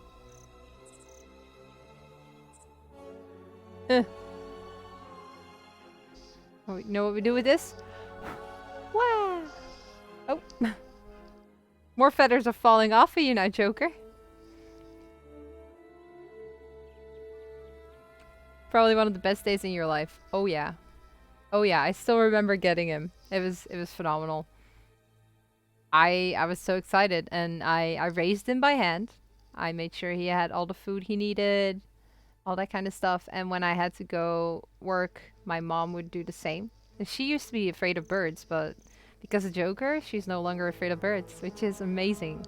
Oh, you know what we do with this? Wow! Oh. More feathers are falling off of you now, Joker. Probably one of the best days in your life. Oh yeah. Oh yeah, I still remember getting him. It was phenomenal. I was so excited, and I raised him by hand. I made sure he had all the food he needed, all that kind of stuff. And when I had to go work, my mom would do the same. And she used to be afraid of birds, but because of Joker, she's no longer afraid of birds, which is amazing.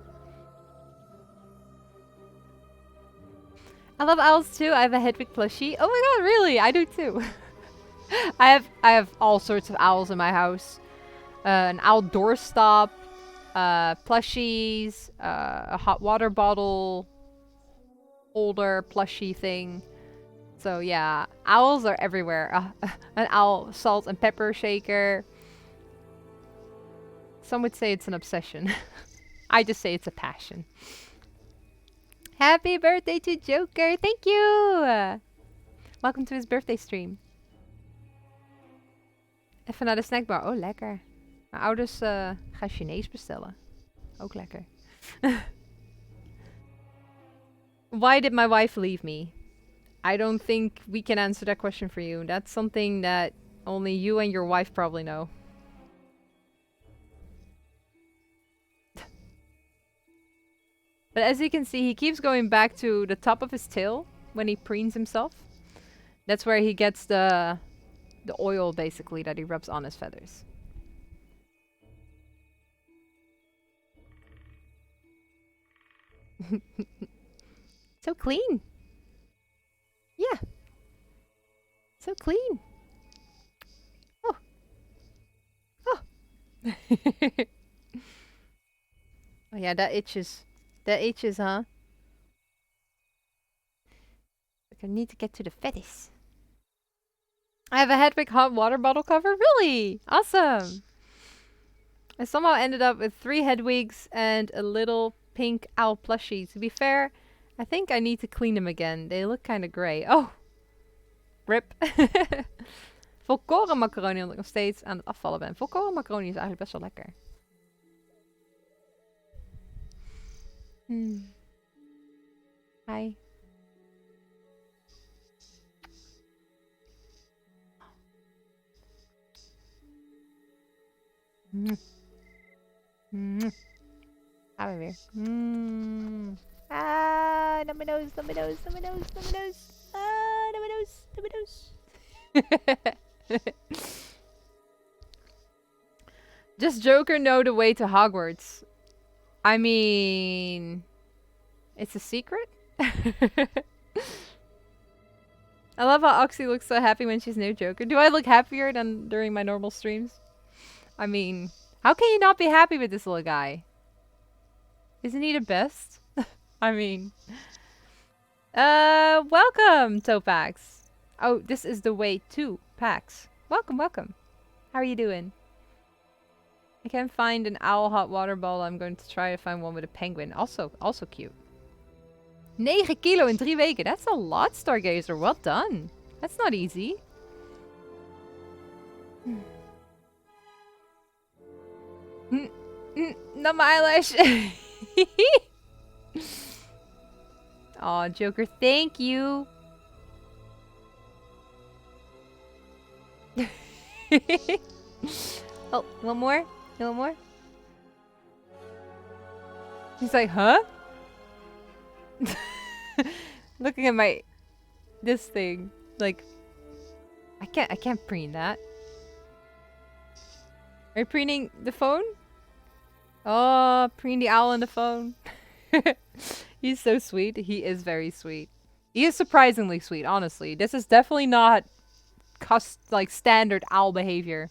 I love owls too. I have a Hedwig plushie. Oh my god, really? I do too. I have all sorts of owls in my house. An owl doorstop, plushies, a hot water bottle holder plushie thing. So yeah, owls are everywhere. An owl salt and pepper shaker. Some would say it's an obsession. I just say it's a passion. Happy birthday to Joker! Thank you! Welcome to his birthday stream. Even naar de snackbar. Oh, lekker. Mijn ouders gaan Chinees bestellen. Ook lekker. Why did my wife leave me? I don't think we can answer that question for you. That's something that only you and your wife probably know. But as you can see, he keeps going back to the top of his tail when he preens himself. That's where he gets the oil, basically, that he rubs on his feathers. So clean. Yeah. So clean. Oh. Oh. Oh yeah, that itches. That itches, huh? I need to get to the feathers. I have a Hedwig hot water bottle cover? Really? Awesome! I somehow ended up with 3 Hedwigs and a little pink owl plushie. To be fair, I think I need to clean them again. They look kind of gray. Oh! Rip. Volkoren macaroni, omdat ik nog steeds aan het afvallen ben. Volkoren macaroni is eigenlijk best wel lekker. Hi. Out of here. Ah, number nose, number nose, number nose, number nose. Ah, number nose, number nose. Does Joker know the way to Hogwarts? I mean, it's a secret? I love how Oxy looks so happy when she's no Joker. Do I look happier than during my normal streams? I mean, how can you not be happy with this little guy? Isn't he the best? I mean... welcome, Topax. Oh, this is the way to Pax. Welcome, welcome. How are you doing? I can't find an owl hot water ball. I'm going to try to find one with a penguin. Also cute. 9 kilo in 3 weken. That's a lot, Stargazer. Well done. That's not easy. Not my eyelash. Aw, Joker, thank you. Oh, one more? One more? He's like, huh? Looking at this thing, like, I can't preen that. Are you preening the phone? Oh, preen the owl on the phone. He's so sweet. He is very sweet. He is surprisingly sweet, honestly. This is definitely not like standard owl behavior.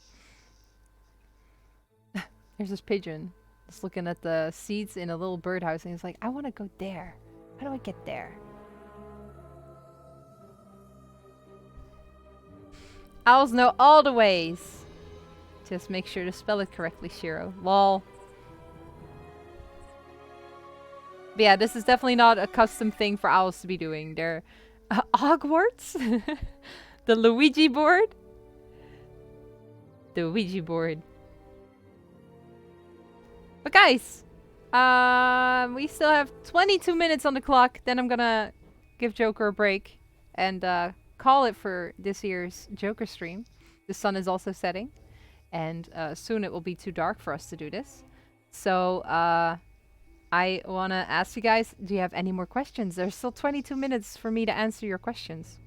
There's this pigeon just looking at the seeds in a little birdhouse and he's like, I want to go there. How do I get there? Owls know all the ways. Just make sure to spell it correctly, Shiro. Lol. But yeah, this is definitely not a custom thing for owls to be doing. They're Hogwarts? The Luigi board? The Ouija board. But guys, we still have 22 minutes on the clock. Then I'm gonna give Joker a break and call it for this year's Joker stream. The sun is also setting, and soon it will be too dark for us to do this. So I want to ask you guys, do you have any more questions? There's still 22 minutes for me to answer your questions.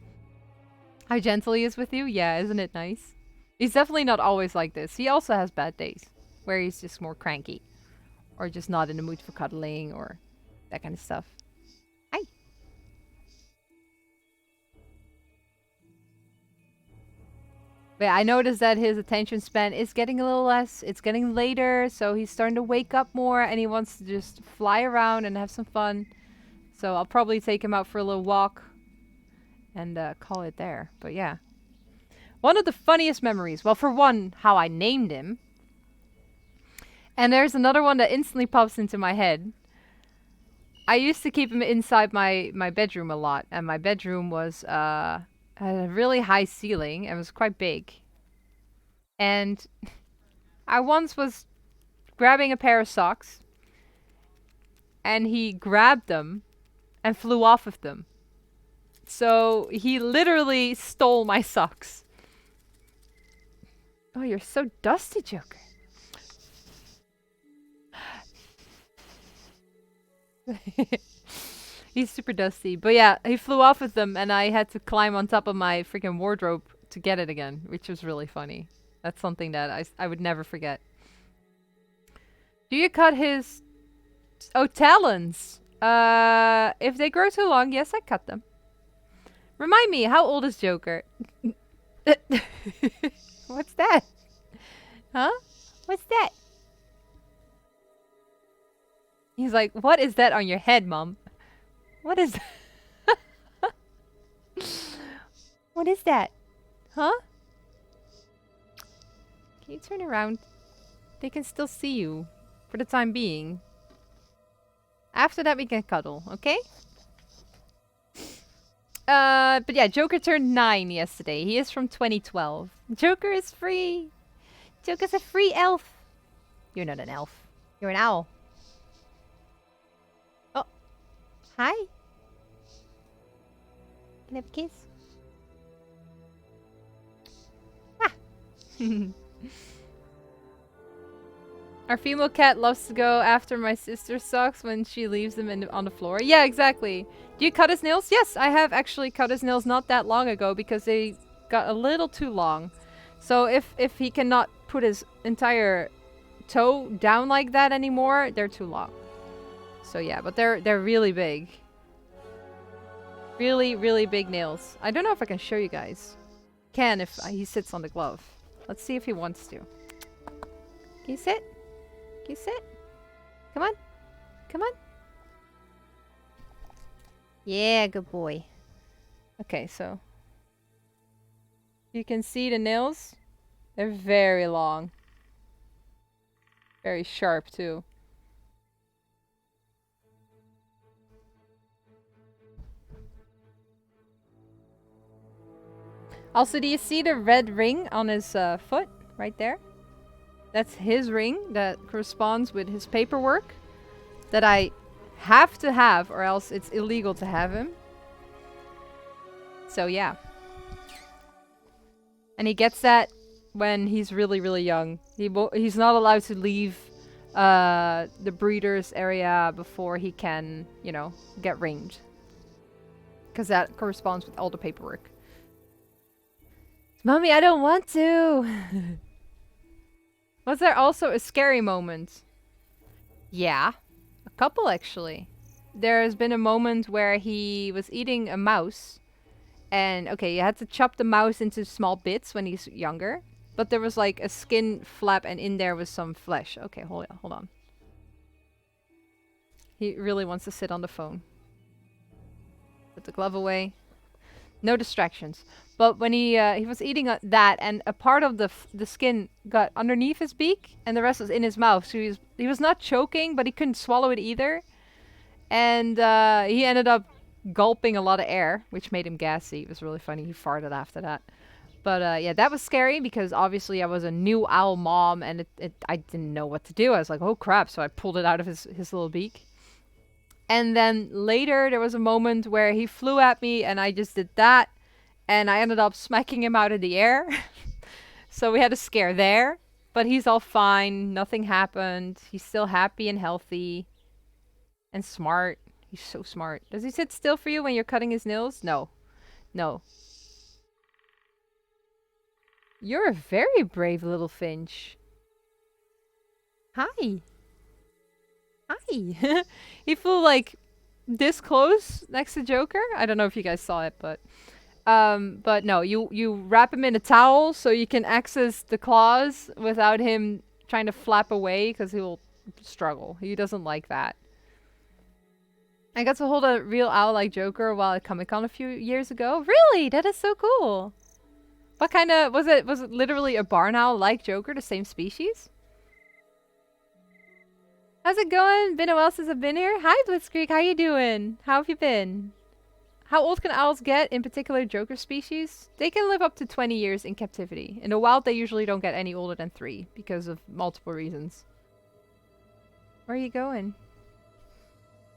How gentle he is with you? Yeah, isn't it nice? He's definitely not always like this. He also has bad days where he's just more cranky. Or just not in the mood for cuddling or that kind of stuff. Hi. But yeah, I noticed that his attention span is getting a little less. It's getting later, so he's starting to wake up more and he wants to just fly around and have some fun. So I'll probably take him out for a little walk and call it there. But yeah. One of the funniest memories, well, for one, how I named him. And there's another one that instantly pops into my head. I used to keep him inside my bedroom a lot. And my bedroom was had a really high ceiling. And was quite big. And I once was grabbing a pair of socks. And he grabbed them and flew off with them. So he literally stole my socks. Oh, you're so dusty, Joker. He's super dusty. But yeah, he flew off with them and I had to climb on top of my freaking wardrobe to get it again, which was really funny. That's something that I would never forget. Do you cut his... Oh, talons! If they grow too long, yes, I cut them. Remind me, how old is Joker? What's that? Huh? What's that? He's like, what is that on your head, Mom? What is that? What is that? Huh? Can you turn around? They can still see you. For the time being. After that we can cuddle, okay? But yeah, Joker turned 9 yesterday. He is from 2012. Joker is free! Joker's a free elf! You're not an elf. You're an owl. Oh, Hi. Can I have a kiss? Our female cat loves to go after my sister's socks when she leaves them on the floor. Yeah, exactly. Do you cut his nails? Yes, I have actually cut his nails not that long ago because they got a little too long. So if he cannot put his entire toe down like that anymore, they're too long. So yeah, but they're really big. Really, really big nails. I don't know if I can show you guys. Can if he sits on the glove. Let's see if he wants to. Can you sit? Can you sit? Come on. Come on. Yeah, good boy. Okay, so you can see the nails. They're very long. Very sharp too. Also, do you see the red ring on his foot right there? That's his ring that corresponds with his paperwork that I have to have, or else it's illegal to have him. So yeah. And he gets that when he's really, really young. He's not allowed to leave the breeder's area before he can, you know, get ringed. Because that corresponds with all the paperwork. Mommy, I don't want to! Was there also a scary moment? Yeah. A couple, actually. There's been a moment where he was eating a mouse. And, okay, you had to chop the mouse into small bits when he's younger. But there was, like, a skin flap and in there was some flesh. Okay, hold on. He really wants to sit on the phone. Put the glove away. No distractions. But when he was eating that, and a part of the skin got underneath his beak, and the rest was in his mouth. So he was not choking, but he couldn't swallow it either. And he ended up gulping a lot of air, which made him gassy. It was really funny. He farted after that. But yeah, that was scary because obviously I was a new owl mom, and I didn't know what to do. I was like, oh crap! So I pulled it out of his little beak. And then later there was a moment where he flew at me, and I just did that. And I ended up smacking him out of the air. So we had a scare there. But he's all fine. Nothing happened. He's still happy and healthy. And smart. He's so smart. Does he sit still for you when you're cutting his nails? No. No. You're a very brave little finch. Hi. Hi. He flew like this close next to Joker. I don't know if you guys saw it, but no, you wrap him in a towel so you can access the claws without him trying to flap away because he will struggle. He doesn't like that. I got to hold a real owl like Joker while at Comic-Con a few years ago. Really? That is so cool. What kind of was it literally a barn owl like Joker, the same species? How's it going? Been a while since I've been here. Hi Blitzkrieg, how you doing? How have you been? How old can owls get, in particular Joker species? They can live up to 20 years in captivity. In the wild, they usually don't get any older than 3 because of multiple reasons. Where are you going?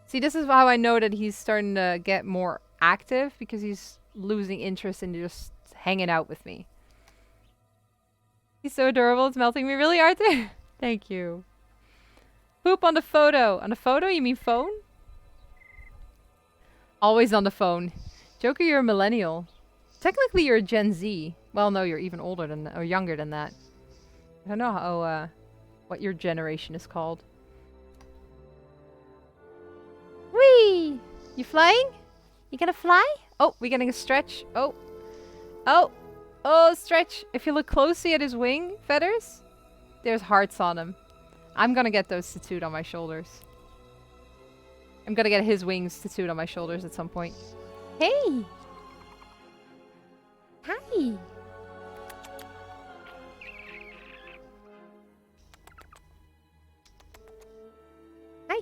See, this is how I know that he's starting to get more active because he's losing interest in just hanging out with me. He's so adorable, it's melting me. Really, Arthur? Thank you. Poop on the photo. On the photo, you mean phone? Always on the phone. Joker, you're a millennial. Technically, you're a Gen Z. Well, no, you're even older than that, or younger than that. I don't know how, what your generation is called. Whee! You flying? You gonna fly? Oh, we're getting a stretch. Oh. Oh. Oh, stretch. If you look closely at his wing feathers, there's hearts on them. I'm gonna get those tattooed on my shoulders. I'm gonna get his wings tattooed on my shoulders at some point. Hey! Hi! Hi!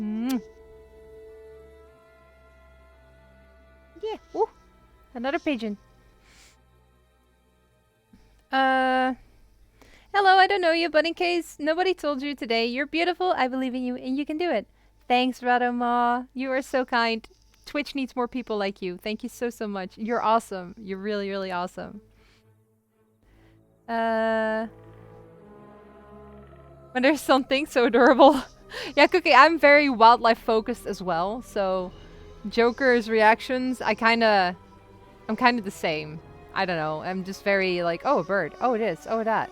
Mm. Yeah. Ooh! Another pigeon. Hello, I don't know you, but in case nobody told you today, you're beautiful, I believe in you, and you can do it. Thanks, Radoma. You are so kind. Twitch needs more people like you. Thank you so, so much. You're awesome. You're really, really awesome. When there's something so adorable. Yeah, Cookie, I'm very wildlife focused as well. So Joker's reactions, I'm kind of the same. I don't know. I'm just very like, oh, a bird. Oh, it is. Oh, that.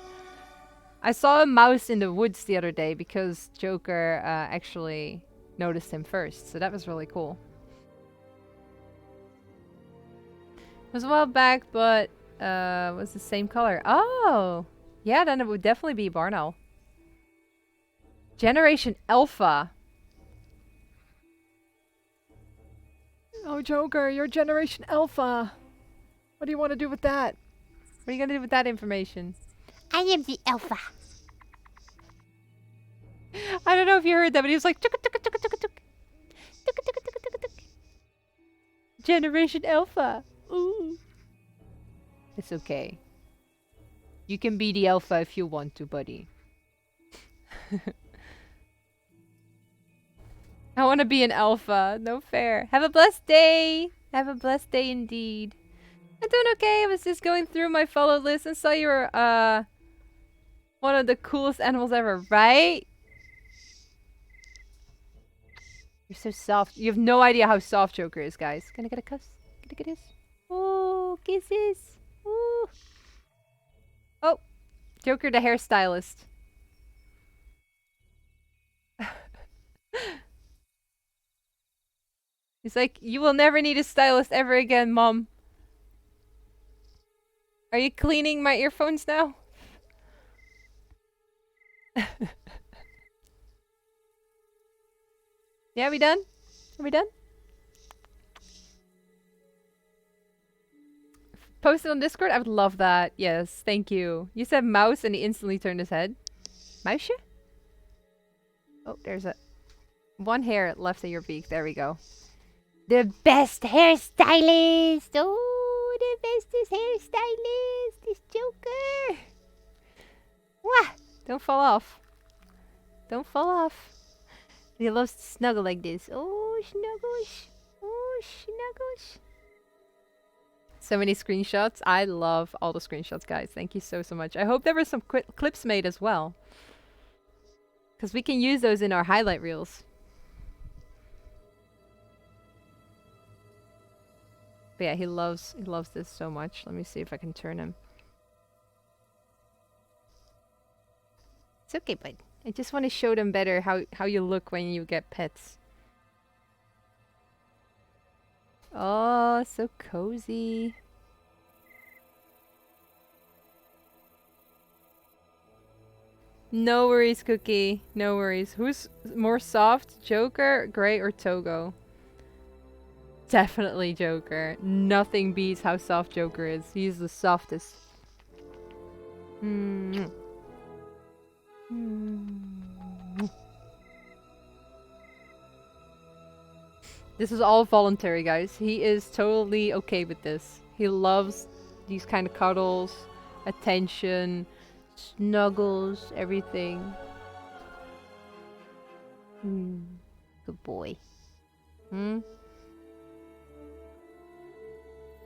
I saw a mouse in the woods the other day because Joker actually noticed him first. So that was really cool. It was a while back, but was the same color. Oh, yeah, then it would definitely be barn owl. Generation Alpha. Oh, Joker, you're Generation Alpha. What do you want to do with that? What are you going to do with that information? I am the alpha. I don't know if you heard that, but he was like, tuk tuk tuk tuk tuk tuk. Tuk tuk tuk tuk tuk tuk. Generation Alpha. Ooh. It's okay. You can be the alpha if you want to, buddy. I want to be an alpha. No fair. Have a blessed day. Have a blessed day indeed. I'm doing okay. I was just going through my follow list and saw you were one of the coolest animals ever, right? You're so soft. You have no idea how soft Joker is, guys. Can I get a kiss? Can I get a kiss? Oh, kisses. Ooh. Oh, Joker the hairstylist. He's like, you will never need a stylist ever again, Mom. Are you cleaning my earphones now? Yeah, we done? Are we done? Post it on Discord? I would love that. Yes, thank you. You said mouse and he instantly turned his head. Mouse? Oh, there's one hair left of your beak. There we go. The best hairstylist. Oh, the bestest hairstylist. This Joker. Wah! Don't fall off. Don't fall off. He loves to snuggle like this. Oh, snuggles. Oh, snuggles. So many screenshots. I love all the screenshots, guys. Thank you so, so much. I hope there were some clips made as well. Because we can use those in our highlight reels. But yeah, he loves this so much. Let me see if I can turn him. It's okay, bud. I just want to show them better how you look when you get pets. Oh, so cozy. No worries, Cookie. No worries. Who's more soft, Joker, Gray, or Togo? Definitely Joker. Nothing beats how soft Joker is. He's the softest. This is all voluntary, guys. He is totally okay with this. He loves these kind of cuddles, attention, snuggles, everything. Good boy.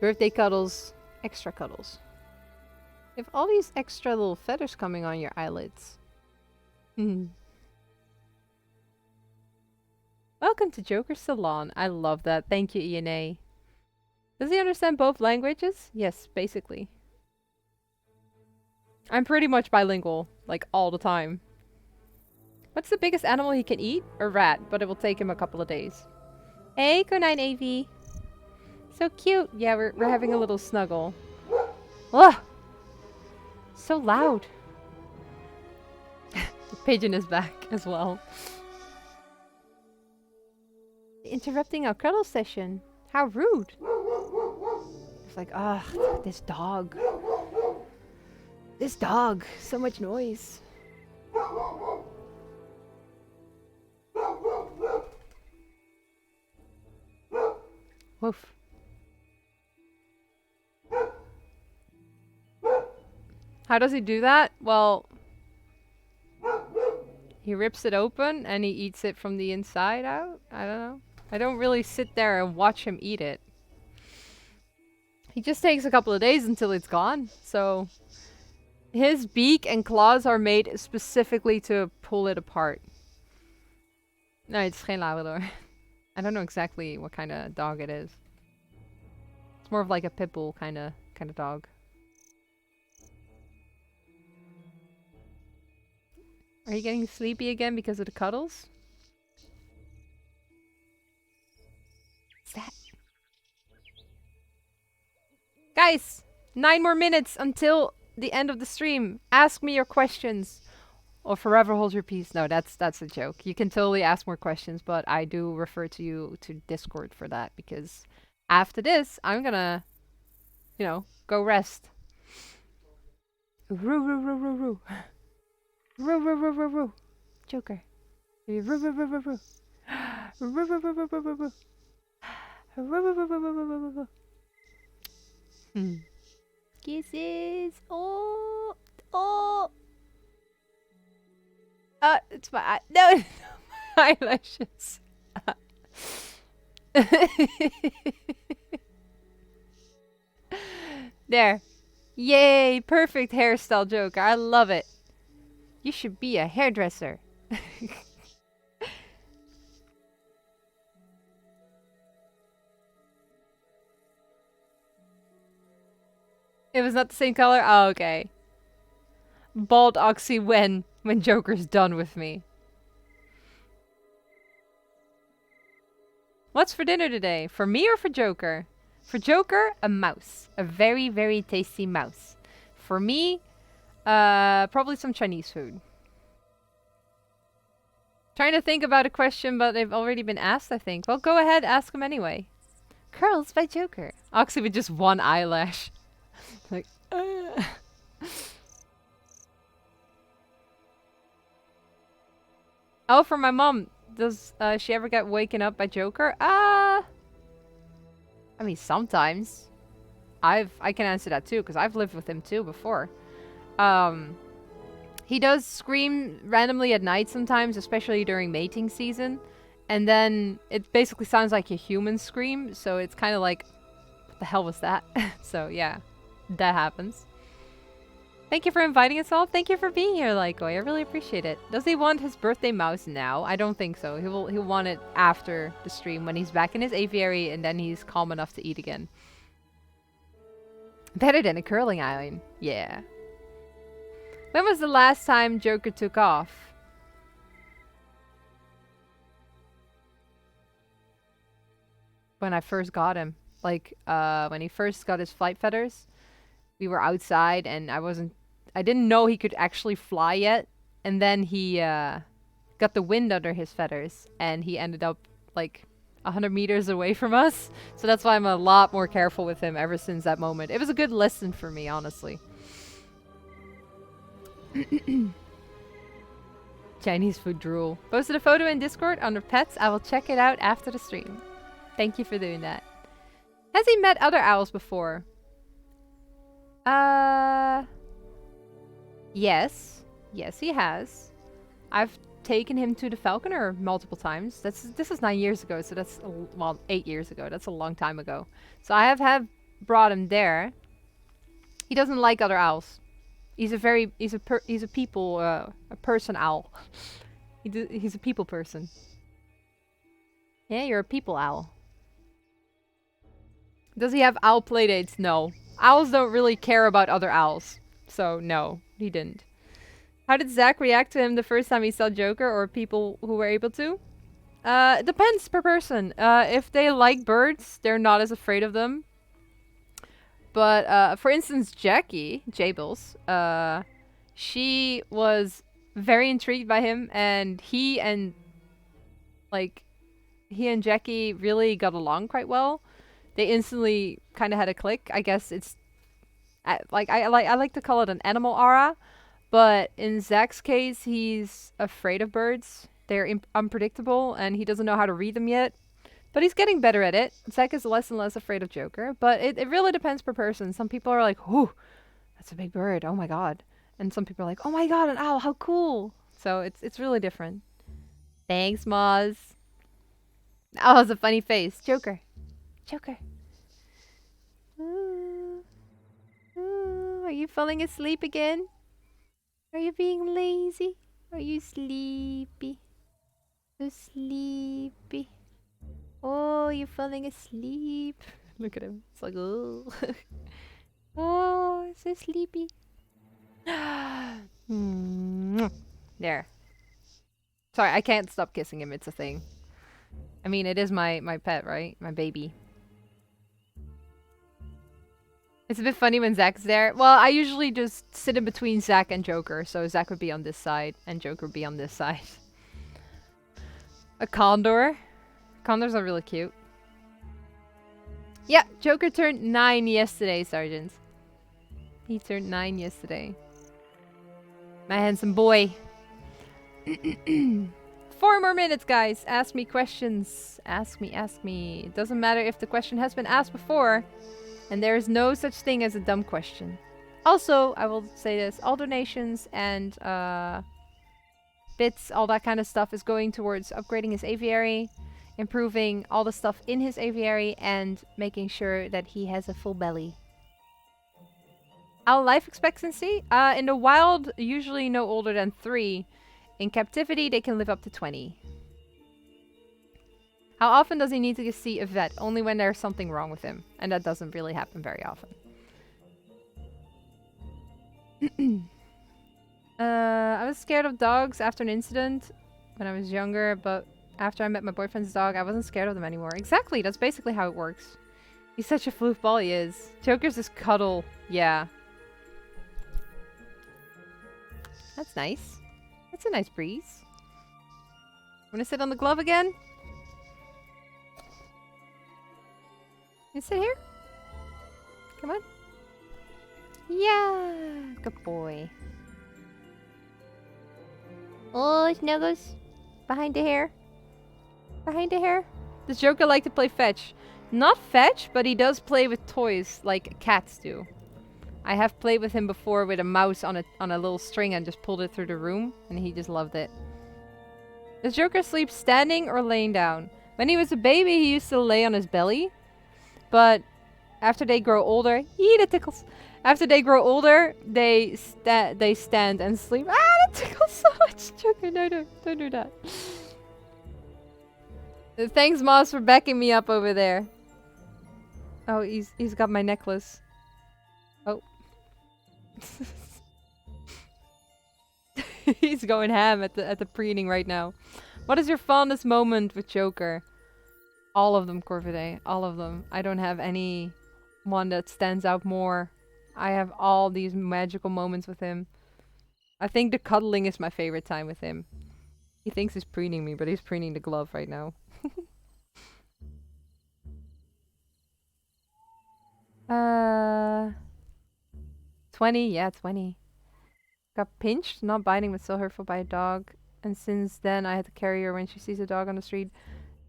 Birthday cuddles, extra cuddles. You have all these extra little feathers coming on your eyelids. Welcome to Joker Salon. I love that. Thank you, ENA. Does he understand both languages? Yes, basically. I'm pretty much bilingual, like all the time. What's the biggest animal he can eat? A rat, but it will take him a couple of days. Hey, Conine AV. So cute. Yeah, we're having a little snuggle. Ugh! So loud. The pigeon is back as well. Interrupting our cuddle session. How rude. It's like, ugh, this dog. This dog. So much noise. Woof. How does he do that? Well, He rips it open and he eats it from the inside out. I don't know. I don't really sit there and watch him eat it. He just takes a couple of days until it's gone. So his beak and claws are made specifically to pull it apart. No, it's geen Labrador. I don't know exactly what kind of dog it is. It's more of like a pit bull kind of dog. Are you getting sleepy again because of the cuddles? What's that? Guys, 9 more minutes until the end of the stream. Ask me your questions. Or forever hold your peace. No, that's a joke. You can totally ask more questions, but I do refer to you to Discord for that because after this, I'm gonna, you know, go rest. Roo roo roo roo roo. Roo roo roo roo roo. Joker. Roo roo roo roo roo. Roo roo roo roo roo roo roo. Roo roo roo roo roo roo roo. Kisses. Oh. Oh. It's my eye. No, my eyelashes. There. Yay, perfect hairstyle, Joker. I love it. You should be a hairdresser. It was not the same color? Oh, okay. Bald Oxy when Joker's done with me. What's for dinner today? For me or for Joker? For Joker, a mouse. A very, very tasty mouse. For me, probably some Chinese food. Trying to think about a question, but they've already been asked, I think. Well, go ahead, ask them anyway. Curls by Joker. Oxy with just one eyelash. Like, Oh, for my mom. Does she ever get waken up by Joker? I mean, sometimes. I can answer that too, because I've lived with him too before. He does scream randomly at night sometimes, especially during mating season. And then it basically sounds like a human scream, so it's kind of like, what the hell was that? So yeah, that happens. Thank you for inviting us all. Thank you for being here, Lyko. I really appreciate it. Does he want his birthday mouse now? I don't think so. He'll want it after the stream when he's back in his aviary and then he's calm enough to eat again. Better than a curling iron. Yeah. When was the last time Joker took off? When I first got him. Like, when he first got his flight feathers. We were outside and I didn't know he could actually fly yet. And then he got the wind under his feathers and he ended up like 100 meters away from us. So that's why I'm a lot more careful with him ever since that moment. It was a good lesson for me, honestly. Chinese food drool. Posted a photo in Discord under pets. I will check it out after the stream. Thank you for doing that. Has he met other owls before? Yes. Yes, he has. I've taken him to the Falconer multiple times. This is 9 years ago, so that's, well, 8 years ago. That's a long time ago. So I have brought him there. He doesn't like other owls. He's a person owl. He's a people person. Yeah, you're a people owl. Does he have owl playdates? No. Owls don't really care about other owls. So, no, he didn't. How did Zach react to him the first time he saw Joker, or people who were able to? It depends per person. If they like birds, they're not as afraid of them. But, for instance, Jackie, Jables, she was very intrigued by him, and he and Jackie really got along quite well. They instantly kind of had a click. I guess it's I like to call it an animal aura, but in Zach's case, he's afraid of birds. They're unpredictable, and he doesn't know how to read them yet. But he's getting better at it. Zach is less and less afraid of Joker, but it really depends per person. Some people are like, "Whoo, that's a big bird! Oh my god!" And some people are like, "Oh my god, an owl! How cool!" So it's really different. Thanks, Moz. Oh, it's a funny face. Joker. Joker. Ooh. Ooh, are you falling asleep again? Are you being lazy? Are you sleepy? So sleepy. Oh, you're falling asleep. Look at him. It's like, oh. Oh, so sleepy. There. Sorry, I can't stop kissing him. It's a thing. I mean, it is my pet, right? My baby. It's a bit funny when Zach's there. Well, I usually just sit in between Zach and Joker. So Zach would be on this side and Joker would be on this side. A condor. Condors are really cute. Yeah, Joker turned 9 yesterday, Sergeant. He turned 9 yesterday. My handsome boy. 4 more minutes, guys. Ask me questions. Ask me, ask me. It doesn't matter if the question has been asked before. And there is no such thing as a dumb question. Also, I will say this. All donations and bits, all that kind of stuff is going towards upgrading his aviary, improving all the stuff in his aviary, and making sure that he has a full belly. Our life expectancy? In the wild, usually no older than 3. In captivity, they can live up to 20. How often does he need to see a vet? Only when there's something wrong with him. And that doesn't really happen very often. I was scared of dogs after an incident when I was younger, but after I met my boyfriend's dog, I wasn't scared of them anymore. Exactly, that's basically how it works. He's such a floofball, he is. Joker's just cuddle. Yeah. That's nice. That's a nice breeze. Wanna sit on the glove again? You sit here? Come on. Yeah! Good boy. Oh, Snuggles. Behind the hair. Behind the hair. Does Joker like to play fetch? Not fetch, but he does play with toys like cats do. I have played with him before with a mouse on a little string and just pulled it through the room, and he just loved it. Does Joker sleep standing or laying down? When he was a baby, he used to lay on his belly, but after they grow older, that tickles. After they grow older, they stand and sleep. Ah, that tickles so much, Joker. No, don't do that. Thanks, Moss, for backing me up over there. Oh, he's got my necklace. Oh. He's going ham at the preening right now. What is your fondest moment with Joker? All of them, Corvidae. All of them. I don't have any one that stands out more. I have all these magical moments with him. I think the cuddling is my favorite time with him. He thinks he's preening me, but he's preening the glove right now. 20, yeah, 20. Got pinched, not biting, but still hurtful by a dog. And since then, I had to carry her when she sees a dog on the street.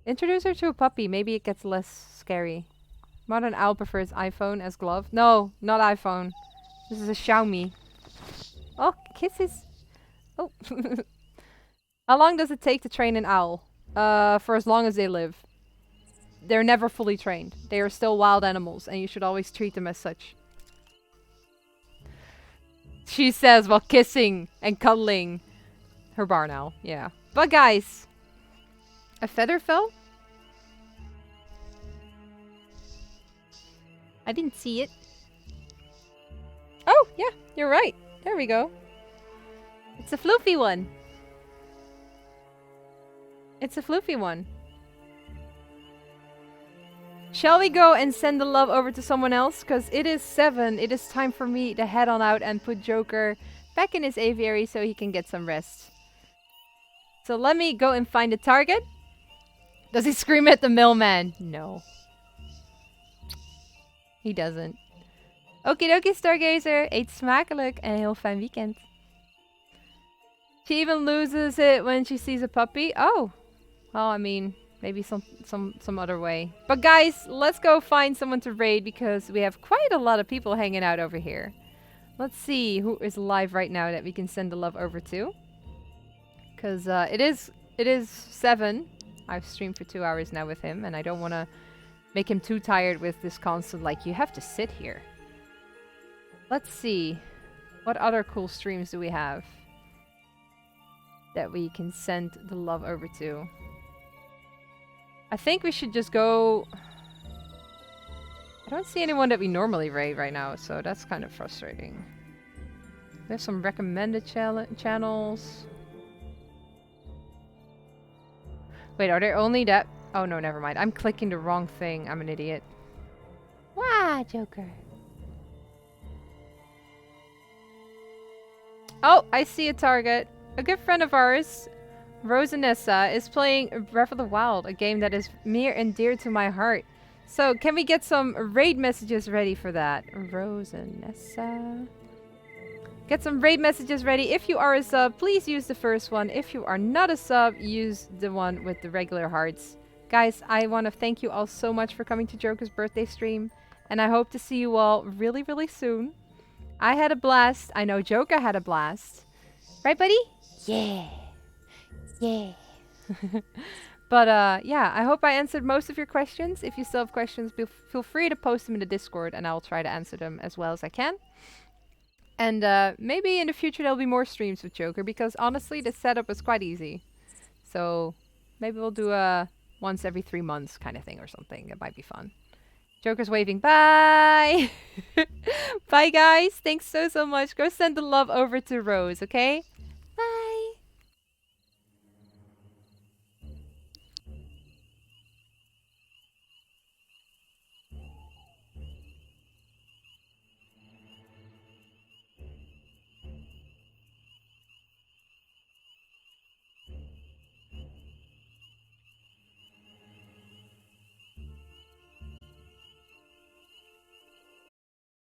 Introduce her to a puppy. Maybe it gets less scary. Modern Owl prefers iPhone as glove. No, not iPhone. This is a Xiaomi. Oh, kisses. Oh. How long does it take to train an owl? For as long as they live. They're never fully trained. They are still wild animals, and you should always treat them as such. She says while kissing and cuddling her barn owl. Yeah. But guys, a feather fell? I didn't see it. Oh, yeah, you're right. There we go. It's a floofy one. It's a floofy one. Shall we go and send the love over to someone else? Because it is 7. It is time for me to head on out and put Joker back in his aviary so he can get some rest. So let me go and find a target. Does he scream at the mailman? No. He doesn't. Okie dokie, Stargazer. Eet smakelijk en heel fijn weekend. She even loses it when she sees a puppy. Oh. Well, I mean, maybe some other way. But guys, let's go find someone to raid because we have quite a lot of people hanging out over here. Let's see who is live right now that we can send the love over to. Because it is 7. I've streamed for 2 hours now with him, and I don't want to make him too tired with this constant, like, you have to sit here. Let's see. What other cool streams do we have that we can send the love over to? I think we should just go... I don't see anyone that we normally raid right now, so that's kind of frustrating. There's some recommended channels. Wait, are there only that? Oh no, never mind. I'm clicking the wrong thing. I'm an idiot. Wow, Joker. Oh, I see a target. A good friend of ours, Rosanessa, is playing Breath of the Wild, a game that is near and dear to my heart. So, can we get some raid messages ready for that? Rosanessa. Get some raid messages ready. If you are a sub, please use the first one. If you are not a sub, use the one with the regular hearts. Guys, I want to thank you all so much for coming to Joker's birthday stream. And I hope to see you all really, really soon. I had a blast. I know Joker had a blast. Right, buddy? Yeah. Yeah. But yeah, I hope I answered most of your questions. If you still have questions, feel free to post them in the Discord and I'll try to answer them as well as I can. And maybe in the future there'll be more streams with Joker because honestly the setup was quite easy. So maybe we'll do a once every 3 months kind of thing or something. It might be fun. Joker's waving. Bye! Bye guys! Thanks so much. Go send the love over to Rose, okay?